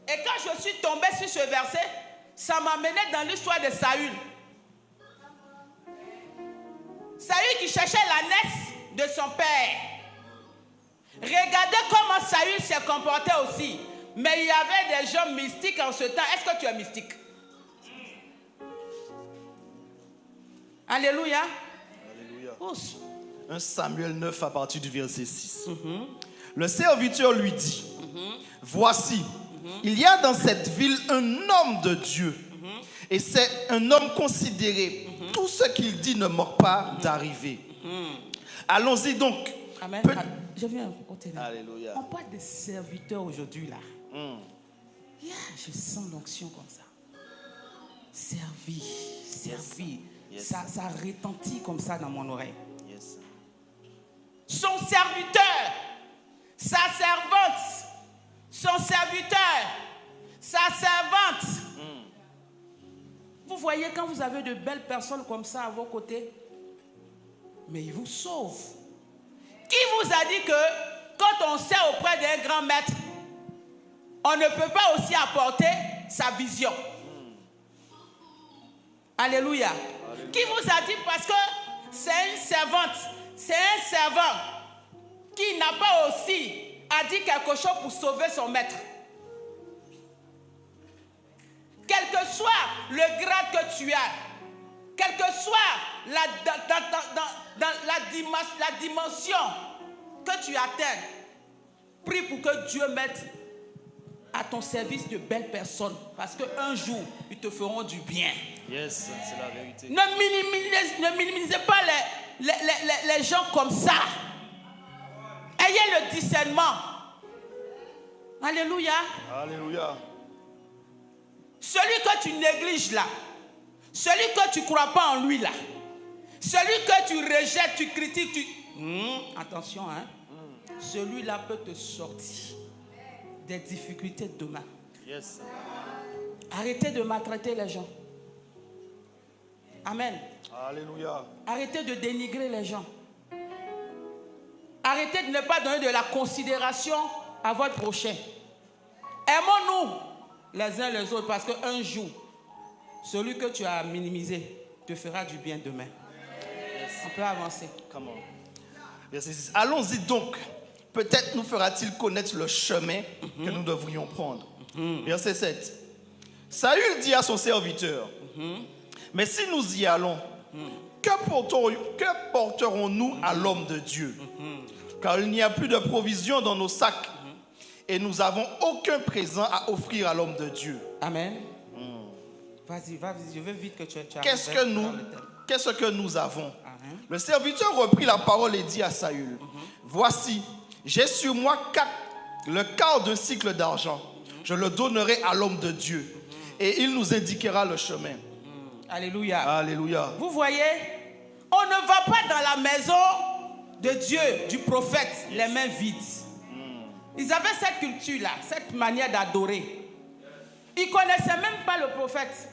Et quand je suis tombé sur ce verset, ça m'a mené dans l'histoire de Saül. Saül qui cherchait l'ânesse de son père. Regardez comment Saül s'est comporté aussi. Mais il y avait des gens mystiques en ce temps. Est-ce que tu es mystique? Alléluia. Alléluia. Ouch. 1 Samuel 9 à partir du verset 6. Le serviteur lui dit, voici, il y a dans cette ville un homme de Dieu. Et c'est un homme considéré. Tout ce qu'il dit ne manque pas d'arriver. Allons-y donc. Amen. Je viens au ténèbre. Alléluia. On parle de serviteurs aujourd'hui là. Yeah, je sens l'onction comme ça. Servir. Yes. Ça retentit comme ça dans mon oreille. Yes. Son serviteur, sa servante, son serviteur, sa servante. Vous voyez quand vous avez de belles personnes comme ça à vos côtés, mais ils vous sauvent. Qui vous a dit que quand on sert auprès d'un grand maître, on ne peut pas aussi apporter sa vision? Alléluia. Qui vous a dit parce que c'est une servante, c'est un servant qui n'a pas aussi a dit quelque chose pour sauver son maître? Quel que soit le grade que tu as, quelle que soit la dimension que tu atteins, prie pour que Dieu mette à ton service de belles personnes. Parce qu'un jour, ils te feront du bien. Yes, c'est la vérité. Ne minimisez pas les gens comme ça. Ayez le discernement. Alléluia. Alléluia. Celui que tu négliges là, celui que tu ne crois pas en lui là, celui que tu rejettes, tu critiques, attention, hein. Celui-là peut te sortir des difficultés de demain. Yes. Arrêtez de maltraiter les gens. Amen. Alléluia. Arrêtez de dénigrer les gens. Arrêtez de ne pas donner de la considération à votre prochain. Aimons-nous les uns les autres parce qu'un jour, celui que tu as minimisé te fera du bien demain. Yes. On peut avancer. Come on. Verset 6. Allons-y donc. Peut-être nous fera-t-il connaître le chemin que nous devrions prendre. Verset 7. Saül dit à son serviteur, mais si nous y allons, que porterons-nous à l'homme de Dieu? Car il n'y a plus de provisions dans nos sacs et nous n'avons aucun présent à offrir à l'homme de Dieu. Amen. Vas-y, je veux vite que tu Qu'est-ce que nous avons? Le serviteur reprit la parole et dit à Saül, voici, j'ai sur moi le quart d'un cycle d'argent. Je le donnerai à l'homme de Dieu et il nous indiquera le chemin. Alléluia. Alléluia. Vous voyez On ne va pas dans la maison de Dieu, du prophète, les mains vides. Ils avaient cette culture-là, cette manière d'adorer. Ils ne connaissaient même pas le prophète.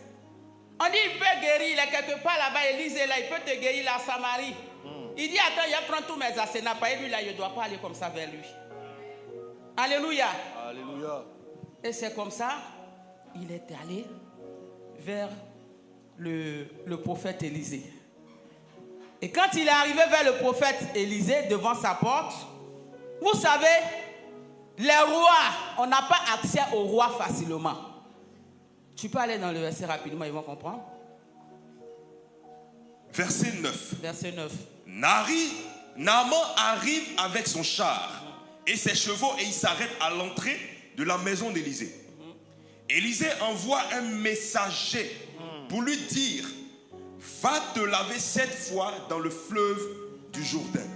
On dit il peut guérir, il est quelque part là-bas, Élise est là, il peut te guérir la Samarie. Il dit attends, il prend tous mes assénats, et lui là, je ne dois pas aller comme ça vers lui. Alléluia. Alléluia. Et c'est comme ça, il est allé vers le prophète Élisée. Et quand il est arrivé vers le prophète Élisée, devant sa porte, vous savez, les rois, on n'a pas accès aux rois facilement. Tu peux aller dans le verset rapidement, ils vont comprendre. Verset 9. Verset 9. Naaman arrive avec son char et ses chevaux et il s'arrête à l'entrée de la maison d'Élisée. Élisée envoie un messager pour lui dire: va te laver 7 fois dans le fleuve du Jourdain.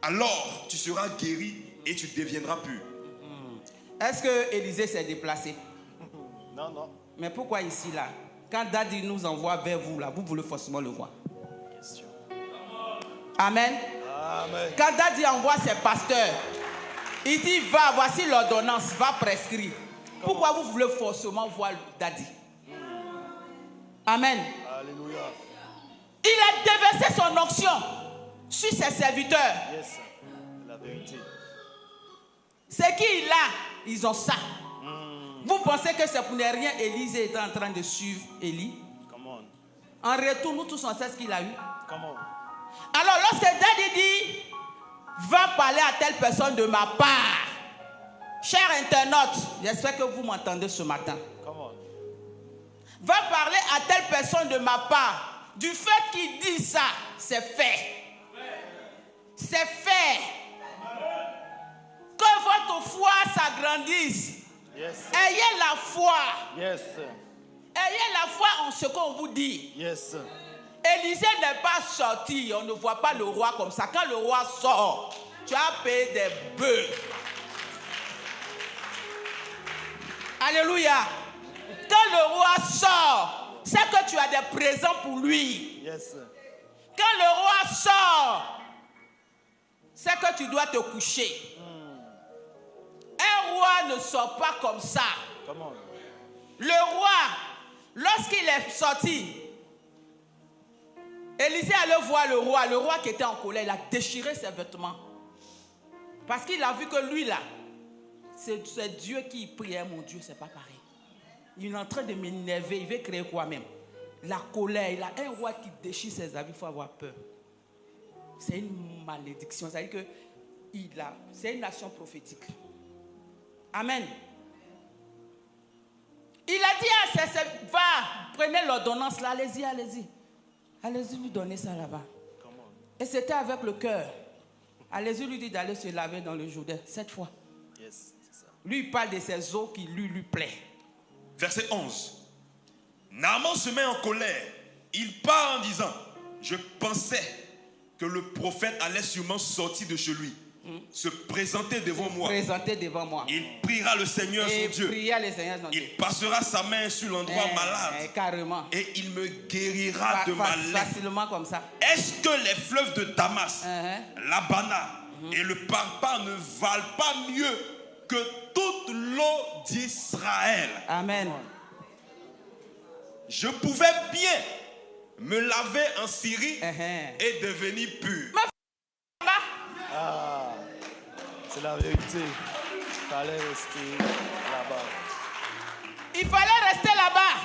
Alors tu seras guéri et tu deviendras pur. Est-ce que Élisée s'est déplacé? Non, non. Mais pourquoi ici là? Quand Daddy nous envoie vers vous là, vous voulez forcément le voir. Question. Amen. Amen. Quand Daddy envoie ses pasteurs, il dit va, voici l'ordonnance, va prescrire. Pourquoi vous voulez forcément voir Daddy? Amen. Alléluia. Il a déversé son onction sur ses serviteurs. Yes. La vérité. C'est qui il a? Ils ont ça. Vous pensez que c'est pour ne rien Élisée était en train de suivre Élie? Come on. En retour, nous tous on sait ce qu'il a eu. Come on. Alors lorsque Daddy dit va parler à telle personne de ma part, cher internaute, j'espère que vous m'entendez ce matin. Come on. Va parler à telle personne de ma part. Du fait qu'il dit ça, c'est fait. C'est fait. Que votre foi s'agrandisse. Yes. Ayez la foi. Yes. Ayez la foi en ce qu'on vous dit. Yes. Élisée n'est pas sorti. On ne voit pas le roi comme ça. Quand le roi sort, tu as payé des bœufs. Alléluia. Quand le roi sort, c'est que tu as des présents pour lui. Yes. Quand le roi sort, c'est que tu dois te coucher. Un roi ne sort pas comme ça. Come on. Le roi, lorsqu'il est sorti, Élisée allait voir le roi qui était en colère, il a déchiré ses vêtements. Parce qu'il a vu que lui là, c'est Dieu qui prie, mon Dieu, c'est pas pareil. Il est en train de m'énerver, il veut créer quoi même? La colère, il a un roi qui déchire ses habits, il faut avoir peur. C'est une malédiction, c'est-à-dire que c'est une nation prophétique. Amen. Il a dit à ses va, prenez l'ordonnance là, allez-y, allez-y. Allez-y lui donner ça là-bas. Et c'était avec le cœur. Allez-y lui dit d'aller se laver dans le Jourdain 7 fois. Yes, c'est ça. Lui il parle de ses eaux qui lui plaît. Verset 11. Naaman se met en colère. Il part en disant: je pensais que le prophète allait sûrement sortir de chez lui, se présenter devant moi. Présenter devant moi. Il priera le Seigneur Et son Dieu. prier le Seigneur son Dieu. Il passera sa main sur l'endroit malade. Carrément. Et il me guérira de ma lèpre. Facilement comme ça. Est-ce que les fleuves de Damas, l'Abana et le Parpa ne valent pas mieux que toute l'eau d'Israël? Amen. Je pouvais bien me laver en Syrie et devenir pur. Ah, c'est la vérité. Il fallait rester là-bas. Il fallait rester là-bas.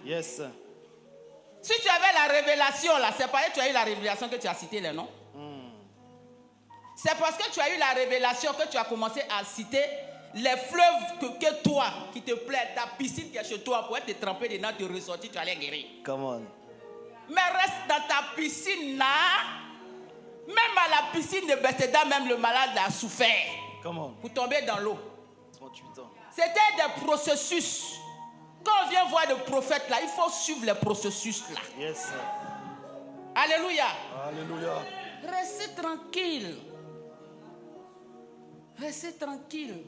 Yes. Si tu avais la révélation là, c'est pas que tu as eu la révélation que tu as cité les noms. C'est parce que tu as eu la révélation que tu as commencé à citer les fleuves que toi, qui te plaît, ta piscine qui est chez toi, pour te tremper dedans, te ressortir, tu allais guérir. Come on. Mais reste dans ta piscine là. Même à la piscine de Bethesda, même le malade a souffert. Come on. Pour tomber dans l'eau. 38 ans. C'était des processus. Quand on vient voir des prophètes là, il faut suivre les processus là. Yes. Alléluia. Alléluia. Restez tranquille. Restez tranquille.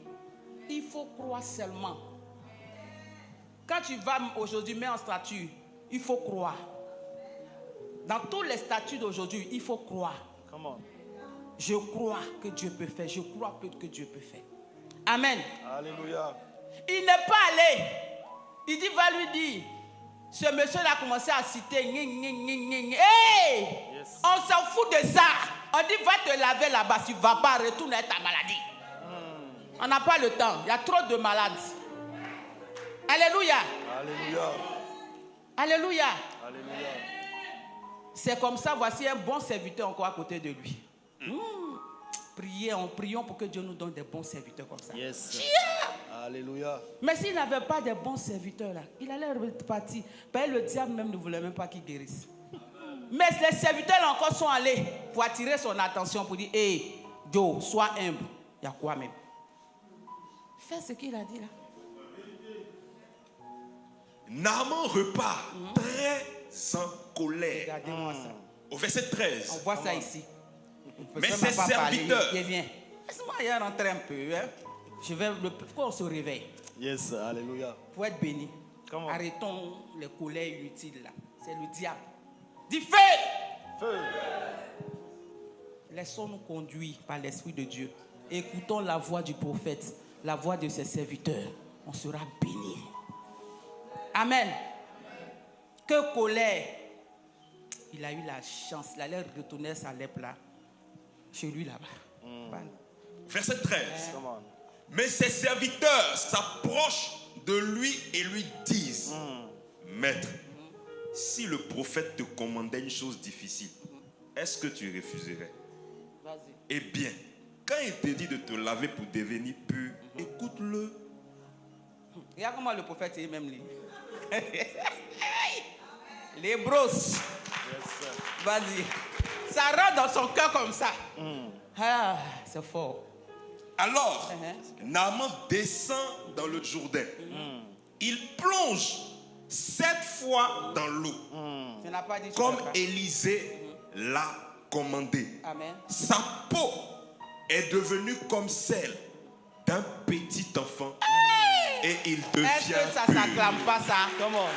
Il faut croire seulement. Quand tu vas aujourd'hui mettre en statut, il faut croire. Dans tous les statuts d'aujourd'hui, il faut croire. Come on. Je crois que Dieu peut faire. Je crois que Dieu peut faire. Amen. Alléluia. Il n'est pas allé. Il dit, va lui dire. Ce monsieur-là a commencé à citer. Hey! Yes. On s'en fout de ça. On dit, va te laver là-bas. Tu ne vas pas retourner à ta maladie. On n'a pas le temps. Il y a trop de malades. Alléluia. Alléluia. Alléluia. Alléluia. C'est comme ça, voici un bon serviteur encore à côté de lui. Prions pour que Dieu nous donne des bons serviteurs comme ça. Yes. Yeah. Alléluia. Mais s'il n'avait pas de bons serviteurs là, il allait partir. Le diable même ne voulait même pas qu'il guérisse. Mais les serviteurs là encore sont allés pour attirer son attention, pour dire, hey, Joe, sois humble. Il y a quoi même? Fais ce qu'il a dit là. Naaman repart très en colère. Regardez-moi ça. Au verset On 13. voit ça ici. Mais ses serviteurs. Il vient. Laisse-moi y rentrer un peu. Hein? Pourquoi on se réveille? Yes. Alléluia. Pour être béni. Comment? Arrêtons les colères inutiles là. C'est le diable. Dis feu! Feu. Laissons-nous conduire par l'Esprit de Dieu. Écoutons la voix du prophète, la voix de ses serviteurs. On sera béni. Amen. Que colère. Il a eu la chance. Il allait retourner sa lèpre là. Chez lui là-bas. Voilà. Verset 13. Come on. Mais ses serviteurs s'approchent de lui et lui disent, Maître, si le prophète te commandait une chose difficile, est-ce que tu refuserais? Vas-y. Eh bien, quand il te dit de te laver pour devenir pur, écoute-le. Regarde comment le prophète est même lui. Les brosses. Yes, sir. Vas-y. Ça rentre dans son cœur comme ça. Ah, c'est fort. Alors, Naaman descend dans le Jourdain. Il plonge 7 fois dans l'eau, Tu n'as pas dit comme ça. Élisée l'a commandé. Amen. Sa peau est devenue comme celle d'un petit enfant. Et il Est-ce devient que ça pur. s'acclame pas ça? Come on.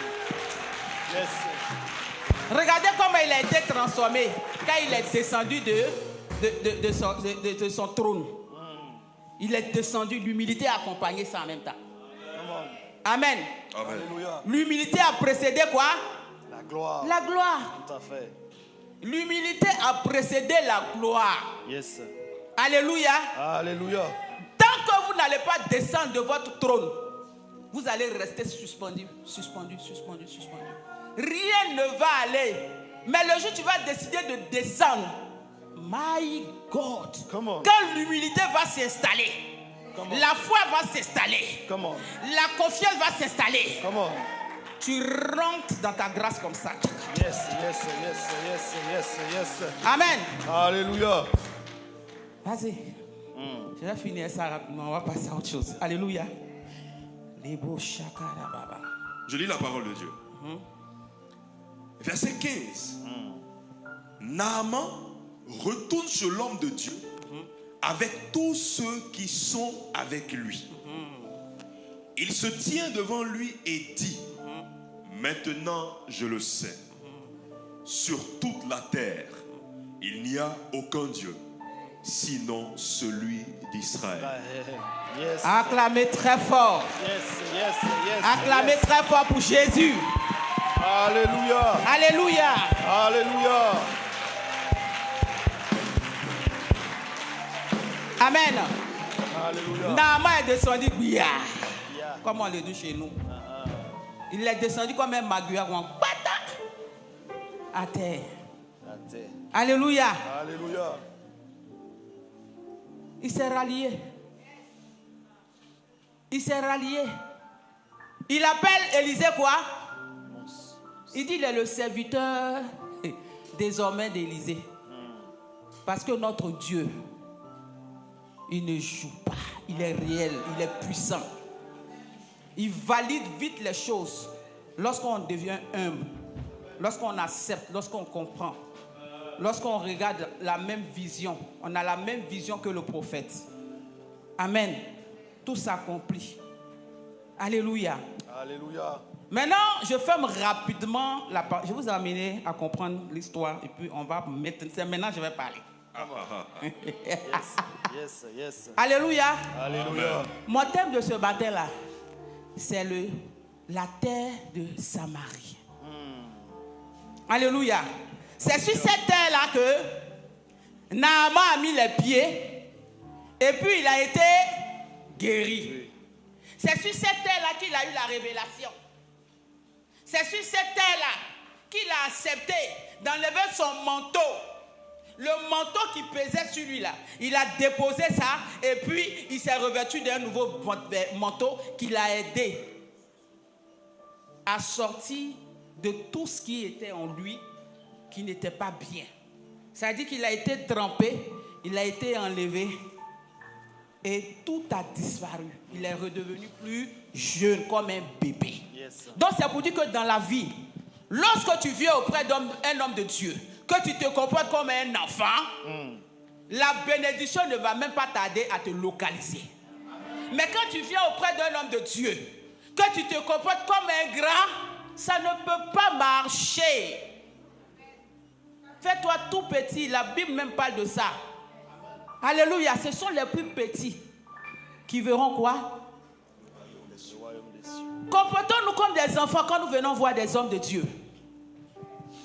Yes. Regardez comment il a été transformé quand il est descendu de son trône. Il est descendu, l'humilité a accompagné ça en même temps. Come on. Amen. Amen. Alléluia. L'humilité a précédé quoi? La gloire. La gloire. Tout à fait. L'humilité a précédé la gloire. Yes. Alléluia. Alléluia. Tant que vous n'allez pas descendre de votre trône, vous allez rester suspendu. Rien ne va aller. Mais le jour où tu vas décider de descendre, my God, Come on. quand l'humilité va s'installer, Come on. la foi va s'installer, Come on. la confiance va s'installer, Come on. tu rentres dans ta grâce comme ça. Yes, yes, yes, yes, yes, yes. Amen. Alléluia. Vas-y. Je vais finir ça rapidement. On va passer à autre chose. Alléluia. Je lis la parole de Dieu. Verset 15. Naaman retourne chez l'homme de Dieu avec tous ceux qui sont avec lui. Il se tient devant lui et dit, maintenant je le sais, sur toute la terre, il n'y a aucun Dieu, sinon celui d'Israël. Yes. Acclamez très fort. Yes, yes, yes. Acclamez yes. très fort pour Jésus. Alléluia. Alléluia. Alléluia. Amen. Alléluia. Naaman est descendu bia. Yeah. Comme on le dit chez nous. Il est descendu comme un maguire ou un bata à terre. Até. Alléluia. Alléluia. Il s'est rallié. Il s'est rallié. Il appelle Élisée quoi? Il dit il est le serviteur désormais d'Élisée. Parce que notre Dieu, il ne joue pas. Il est réel, il est puissant. Il valide vite les choses lorsqu'on devient humble, lorsqu'on accepte, lorsqu'on comprend, lorsqu'on regarde la même vision. On a la même vision que le prophète. Amen. Tout s'accomplit. Alléluia. Alléluia. Maintenant, je ferme rapidement la parole. Je vais vous amener à comprendre l'histoire et puis on va mettre. Maintenant, je vais parler. Yes, yes. Alléluia. Alléluia. Mon thème de ce matin-là, c'est la terre de Samarie. Alléluia. C'est sur cette terre-là que Naaman a mis les pieds et puis il a été guéri. C'est sur cette terre-là qu'il a eu la révélation. C'est sur cette terre-là qu'il a accepté d'enlever son manteau. Le manteau qui pesait sur lui là, il a déposé ça et puis il s'est revêtu d'un nouveau manteau qui l'a aidé à sortir de tout ce qui était en lui qui n'était pas bien. Ça veut dire qu'il a été trempé, il a été enlevé et tout a disparu. Il est redevenu plus jeune comme un bébé. Yes. Donc c'est pour dire que dans la vie, lorsque tu viens auprès d'un homme de Dieu, que tu te comportes comme un enfant, la bénédiction ne va même pas tarder à te localiser. Mais quand tu viens auprès d'un homme de Dieu, que tu te comportes comme un grand, ça ne peut pas marcher. Fais-toi tout petit, la Bible même parle de ça. Alléluia, ce sont les plus petits qui verront quoi? Comportons-nous comme des enfants quand nous venons voir des hommes de Dieu.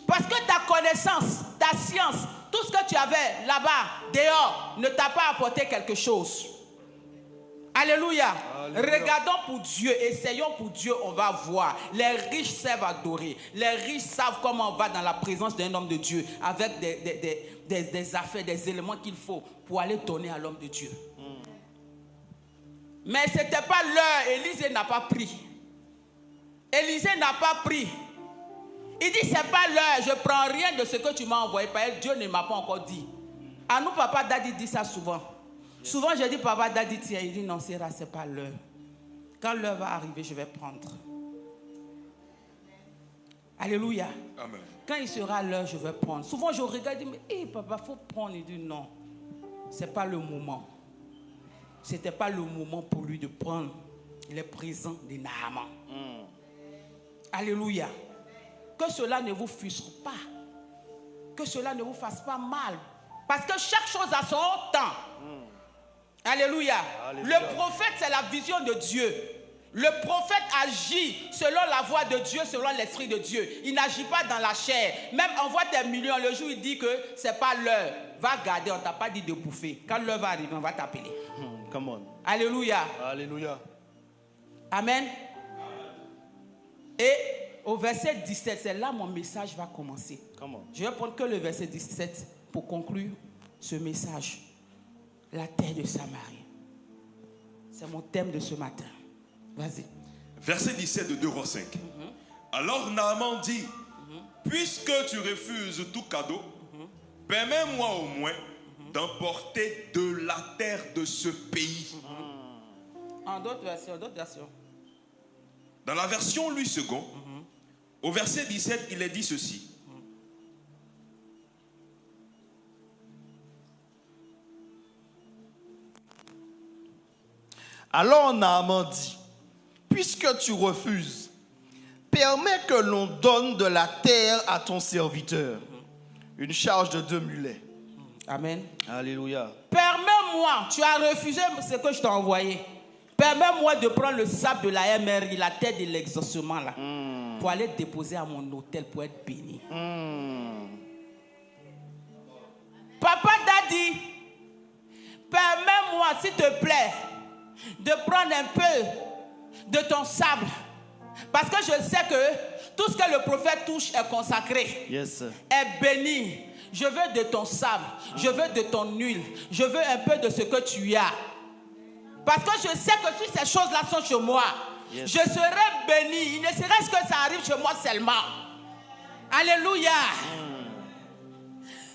Parce que ta connaissance, ta science, tout ce que tu avais là-bas, dehors, ne t'a pas apporté quelque chose. Alléluia. Alléluia. Regardons pour Dieu, essayons pour Dieu, on va voir. Les riches savent adorer. Les riches savent comment on va dans la présence d'un homme de Dieu avec des affaires, des éléments qu'il faut pour aller donner à l'homme de Dieu. Mais ce n'était pas l'heure, Élisée n'a pas pris. Élisée n'a pas pris. Il dit, c'est pas l'heure, je prends rien de ce que tu m'as envoyé. Parce que Dieu ne m'a pas encore dit. À nous, Papa Daddy dit ça souvent. Souvent, je dis, Papa Daddy, tiens, il dit, non, c'est pas l'heure. Quand l'heure va arriver, je vais prendre. Alléluia. Amen. Quand il sera l'heure, je vais prendre. Souvent, je regarde et dis, mais hey, papa, il faut prendre. Il dit, non, c'est pas le moment. C'était pas le moment pour lui de prendre les présents de Naaman. Alléluia. Que cela ne vous frustre pas. Que cela ne vous fasse pas mal. Parce que chaque chose a son temps. Alléluia. Alléluia. Le prophète, c'est la vision de Dieu. Le prophète agit selon la voix de Dieu, selon l'esprit de Dieu. Il n'agit pas dans la chair. Même envoie des millions, le jour il dit que ce n'est pas l'heure. Va garder, on ne t'a pas dit de bouffer. Quand l'heure va arriver, on va t'appeler. Come on. Alléluia. Alléluia. Amen. Et au verset 17, c'est là mon message va commencer. Come on. Je vais prendre que le verset 17 pour conclure ce message. La terre de Samarie. C'est mon thème de ce matin. Vas-y. Verset 17 de 2 Rois 5. Alors Naaman dit, puisque tu refuses tout cadeau, permets-moi au moins d'emporter de la terre de ce pays. En d'autres versions, d'autres versions. Dans la version Louis II, au verset 17, il est dit ceci. Alors Naaman dit, puisque tu refuses, permets que l'on donne de la terre à ton serviteur, une charge de 2 mulets. Amen. Alléluia. Permets-moi, tu as refusé ce que je t'ai envoyé. Permets-moi de prendre le sable de la MRI, la terre de l'exaucement là, pour aller déposer à mon hôtel pour être béni. Papa Daddy, permets-moi s'il te plaît de prendre un peu de ton sable. Parce que je sais que tout ce que le prophète touche est consacré, est béni. Je veux de ton sable, je veux de ton huile, je veux un peu de ce que tu as. Parce que je sais que si ces choses-là sont chez moi, je serai béni. Il ne serait-ce que ça arrive chez moi seulement. Alléluia.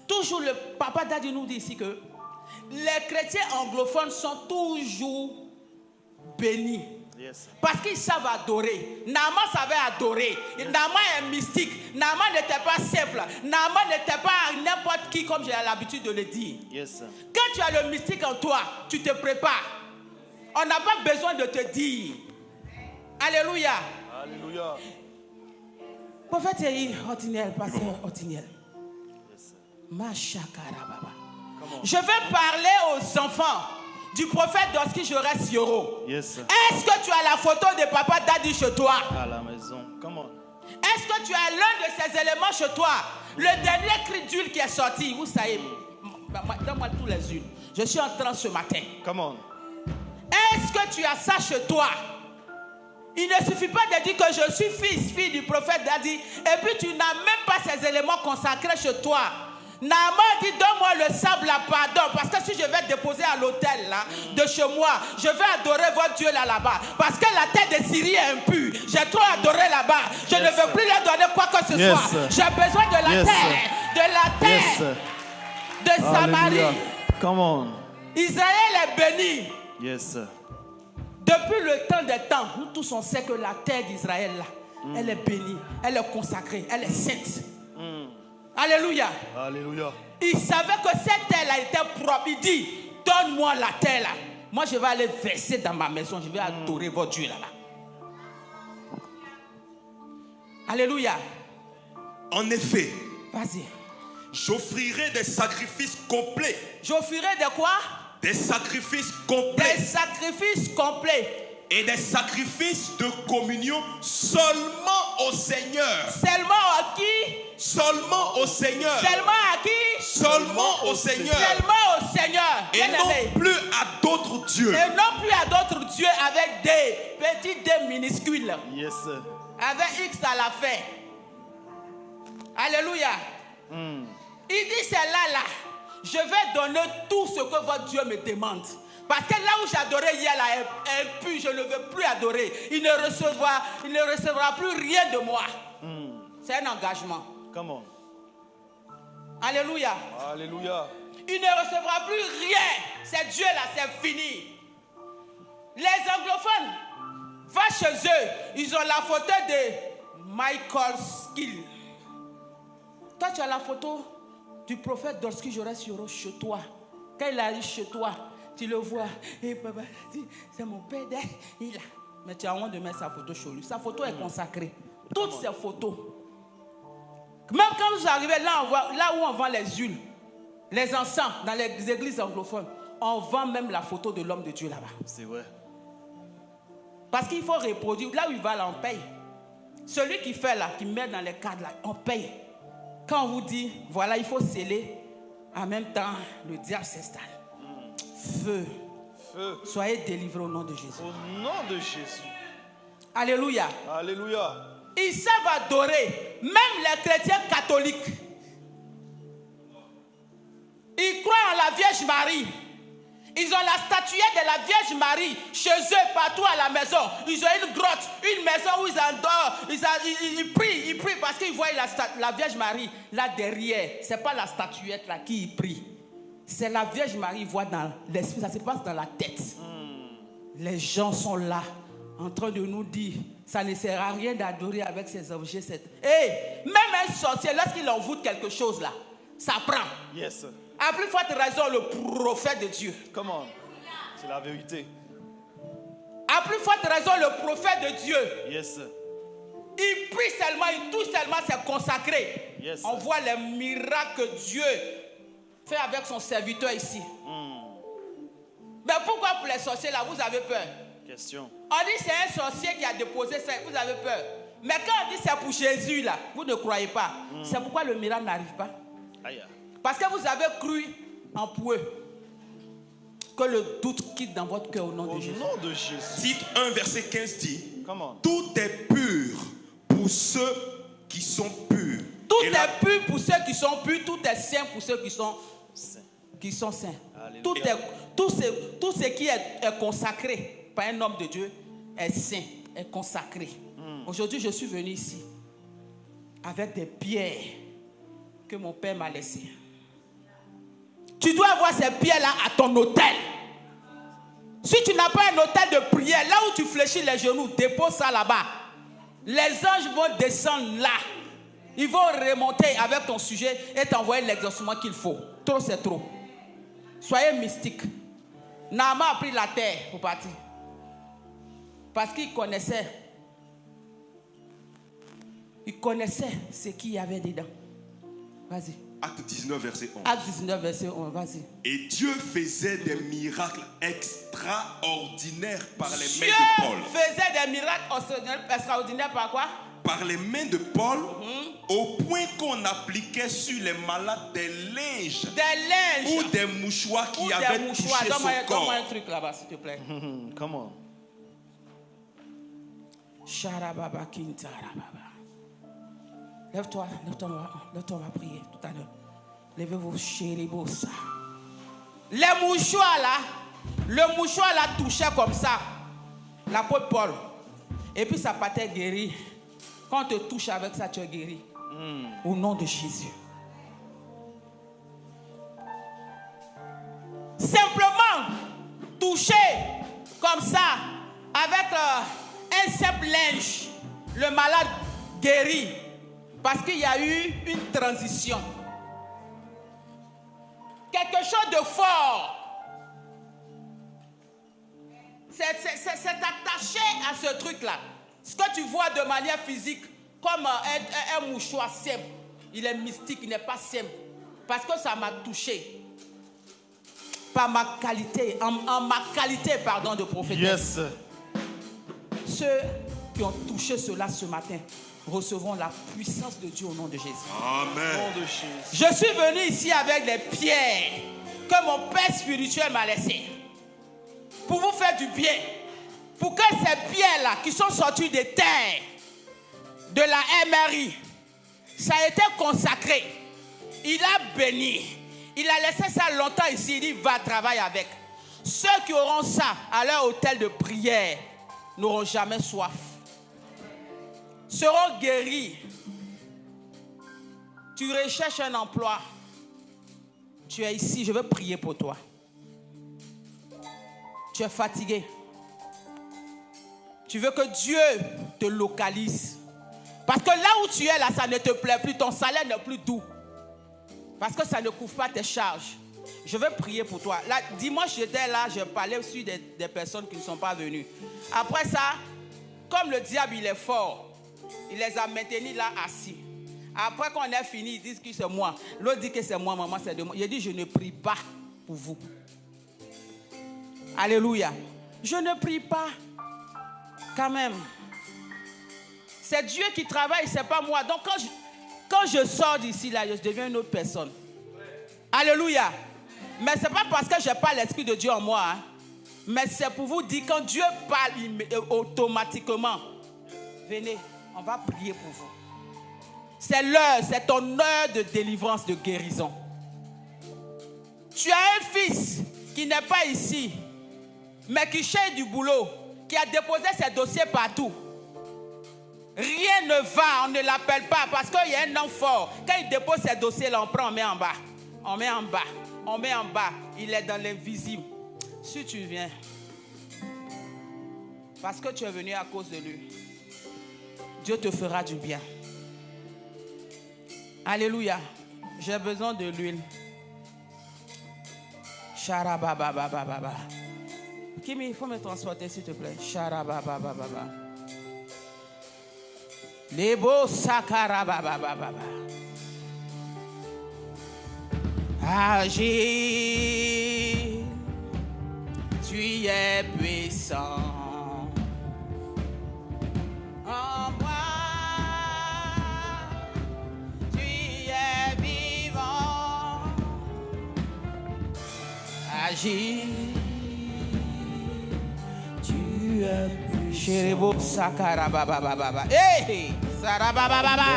Toujours le Papa Daddy nous dit ici que les chrétiens anglophones sont toujours bénis. Parce qu'ils savent adorer. Naaman savait adorer. Naaman est mystique. Naaman n'était pas simple. Naaman n'était pas n'importe qui, comme j'ai l'habitude de le dire. Quand tu as le mystique en toi, tu te prépares. On n'a pas besoin de te dire. Alléluia. Alléluia. Prophète Otiniel, pasteur Otiniel. Machakarababa. Je vais parler aux enfants du prophète Dorski Jorès Yoro. Yes. Est-ce que tu as la photo de papa Daddy chez toi? À la maison. Come on. Est-ce que tu as l'un de ces éléments chez toi? Le dernier cri d'huile qui est sorti. Vous savez, donne-moi tous les huiles. Je suis en train ce matin. Come on. Est-ce que tu as ça chez toi? Il ne suffit pas de dire que je suis fille du prophète Daddy, et puis tu n'as même pas ces éléments consacrés chez toi. Naaman dit, donne-moi le sable à pardon, parce que si je vais déposer à l'autel là, de chez moi, je vais adorer votre Dieu là-bas. Parce que la terre de Syrie est impure. J'ai trop adoré là-bas. Je ne veux plus leur donner quoi que ce soit. J'ai besoin de la terre, de Samarie. Come on. Israël est béni. Yes. Depuis le temps des temps, nous tous on sait que la terre d'Israël là, elle est bénie, elle est consacrée, elle est sainte. Alléluia. Alléluia. Il savait que cette terre là était propre. Il dit, donne-moi la terre là. Moi je vais aller verser dans ma maison, je vais adorer votre Dieu là-bas. Alléluia. En effet, vas-y. J'offrirai des sacrifices complets. J'offrirai de quoi? Des sacrifices complets. Des sacrifices complets. Et des sacrifices de communion seulement au Seigneur. Seulement à qui? Seulement au Seigneur. Seulement à qui? Seulement au Seigneur. Seulement au Seigneur. Et non plus à d'autres dieux. Et non plus à d'autres dieux avec des petits dés minuscules. Yes. Avec X à la fin. Alléluia. Il dit c'est là. Je vais donner tout ce que votre Dieu me demande. Parce que là où j'adorais hier, là, et puis je ne veux plus adorer. Il ne recevra plus rien de moi. C'est un engagement. Come on. Alléluia. Alléluia. Il ne recevra plus rien. C'est Dieu là, c'est fini. Les anglophones, va chez eux. Ils ont la photo de Michael Skill. Toi, tu as la photo du prophète Dorski Jorès Yoro chez toi. Quand il arrive chez toi, tu le vois. Et papa dit, c'est mon père. Il a. Mais tu as honte de mettre sa photo chez lui. Sa photo est consacrée. Toutes ces photos. Même quand vous arrivez là où on vend les huiles, les encens, dans les églises anglophones, on vend même la photo de l'homme de Dieu là-bas. C'est vrai. Parce qu'il faut reproduire. Là où il va, là, on paye. Celui qui fait là, qui met dans les cadres là, on paye. Quand on vous dit, voilà, il faut sceller, en même temps, le diable s'installe. Feu. Feu. Soyez délivrés au nom de Jésus. Au nom de Jésus. Alléluia. Alléluia. Ils savent adorer. Même les chrétiens catholiques. Ils croient en la Vierge Marie. Ils ont la statuette de la Vierge Marie chez eux, partout à la maison. Ils ont une grotte, une maison où ils adorent. Ils prient parce qu'ils voient la Vierge Marie là derrière. Ce n'est pas la statuette là qui prie. C'est la Vierge Marie, ils voient dans l'esprit. Ça se passe dans la tête. Les gens sont là, en train de nous dire, ça ne sert à rien d'adorer avec ces objets. Même un sorcier, lorsqu'il envoûte quelque chose là, ça prend. Yes. À plus forte raison, le prophète de Dieu. Come on. C'est la vérité. À plus forte raison, le prophète de Dieu. Yes. Il prie seulement, il touche seulement, c'est consacré. Yes. On voit les miracles que Dieu fait avec son serviteur ici. Mais pourquoi pour les sorciers là, vous avez peur? Question. On dit c'est un sorcier qui a déposé ça, vous avez peur. Mais quand on dit c'est pour Jésus là, vous ne croyez pas. C'est pourquoi le miracle n'arrive pas. Aïe. Parce que vous avez cru en pour eux. Que le doute quitte dans votre cœur au nom de Jésus. Au nom de Jésus. Tite 1, verset 15 dit, Comment? tout est pur pour ceux qui sont purs. Tout Et est pur pour ceux qui sont purs, tout est saint pour ceux qui sont saints. Alléluia. Tout ce qui est consacré par un homme de Dieu est saint, est consacré. Aujourd'hui, je suis venu ici avec des pierres que mon père m'a laissées. Tu dois avoir ces pierres-là à ton hôtel. Si tu n'as pas un hôtel de prière, là où tu fléchis les genoux, dépose ça là-bas. Les anges vont descendre là. Ils vont remonter avec ton sujet et t'envoyer l'exaucement qu'il faut. Trop, c'est trop. Soyez mystique. Naaman a pris la terre pour partir. Parce qu'il connaissait Il connaissait ce qu'il y avait dedans. Vas-y. Acte 19, verset 11. Acte 19, verset 11. Vas-y. Et Dieu faisait des miracles extraordinaires par les Dieu mains de Paul. faisait des miracles extraordinaires par quoi? Par les mains de Paul, au point qu'on appliquait sur les malades des linges ou des mouchoirs qui avaient touché son corps. Donne-moi un truc là-bas, s'il te plaît. Come on. Sharababa kintarababa. Lève-toi, on va prier tout à l'heure. Levez-vous, chéribosa. Les mouchoirs là, le mouchoir là touchait comme ça l'apôtre Paul. Et puis ça partait guéri. Quand on te touche avec ça, tu es guéri. Au nom de Jésus. Simplement toucher comme ça, avec un simple linge, le malade guéri. Parce qu'il y a eu une transition. Quelque chose de fort. C'est attaché à ce truc-là. Ce que tu vois de manière physique, comme un mouchoir simple, il est mystique, il n'est pas simple. Parce que ça m'a touché. Par ma qualité, en ma qualité, pardon, de prophétesse. Yes. Ceux qui ont touché cela ce matin recevront la puissance de Dieu au nom de Jésus. Amen. Je suis venu ici avec les pierres que mon Père spirituel m'a laissées pour vous faire du bien. Pour que ces pierres-là qui sont sorties des terres de la MRI, ça a été consacré. Il a béni. Il a laissé ça longtemps ici. Il dit, va travailler avec. Ceux qui auront ça à leur hôtel de prière n'auront jamais soif. Seront guéris. Tu recherches un emploi. Tu es ici, je veux prier pour toi. Tu es fatigué. Tu veux que Dieu te localise. Parce que là où tu es, là, ça ne te plaît plus. Ton salaire n'est plus doux. Parce que ça ne couvre pas tes charges. Je veux prier pour toi. Là, dimanche, j'étais là, je parlais sur des personnes qui ne sont pas venues. Après ça, comme le diable, il est fort, il les a maintenus là assis. Après qu'on ait fini, ils disent que c'est moi. L'autre dit que c'est moi, maman, c'est de moi. Il dit, je ne prie pas pour vous. Alléluia. Je ne prie pas. Quand même. C'est Dieu qui travaille, c'est pas moi. Donc quand je sors d'ici, là, je deviens une autre personne. Alléluia. Mais ce n'est pas parce que je n'ai pas l'Esprit de Dieu en moi. Hein. Mais c'est pour vous dire, quand Dieu parle automatiquement, venez, on va prier pour vous. C'est l'heure, c'est ton heure de délivrance, de guérison. Tu as un fils qui n'est pas ici, mais qui cherche du boulot, qui a déposé ses dossiers partout. Rien ne va, on ne l'appelle pas parce qu'il y a un homme fort. Quand il dépose ses dossiers, là, on prend, on met en bas. On met en bas, on met en bas. Il est dans l'invisible. Si tu viens, parce que tu es venu à cause de lui, Dieu te fera du bien. Alléluia. J'ai besoin de l'huile. Charabababababa. Kimi, il faut me transporter s'il te plaît. Charabababababa. Les beaux sakarababababa. Agis, tu es puissant. En moi, tu es vivant. Agis, tu es puissant. Chéribo sakarababababa. Hey, sarababababa.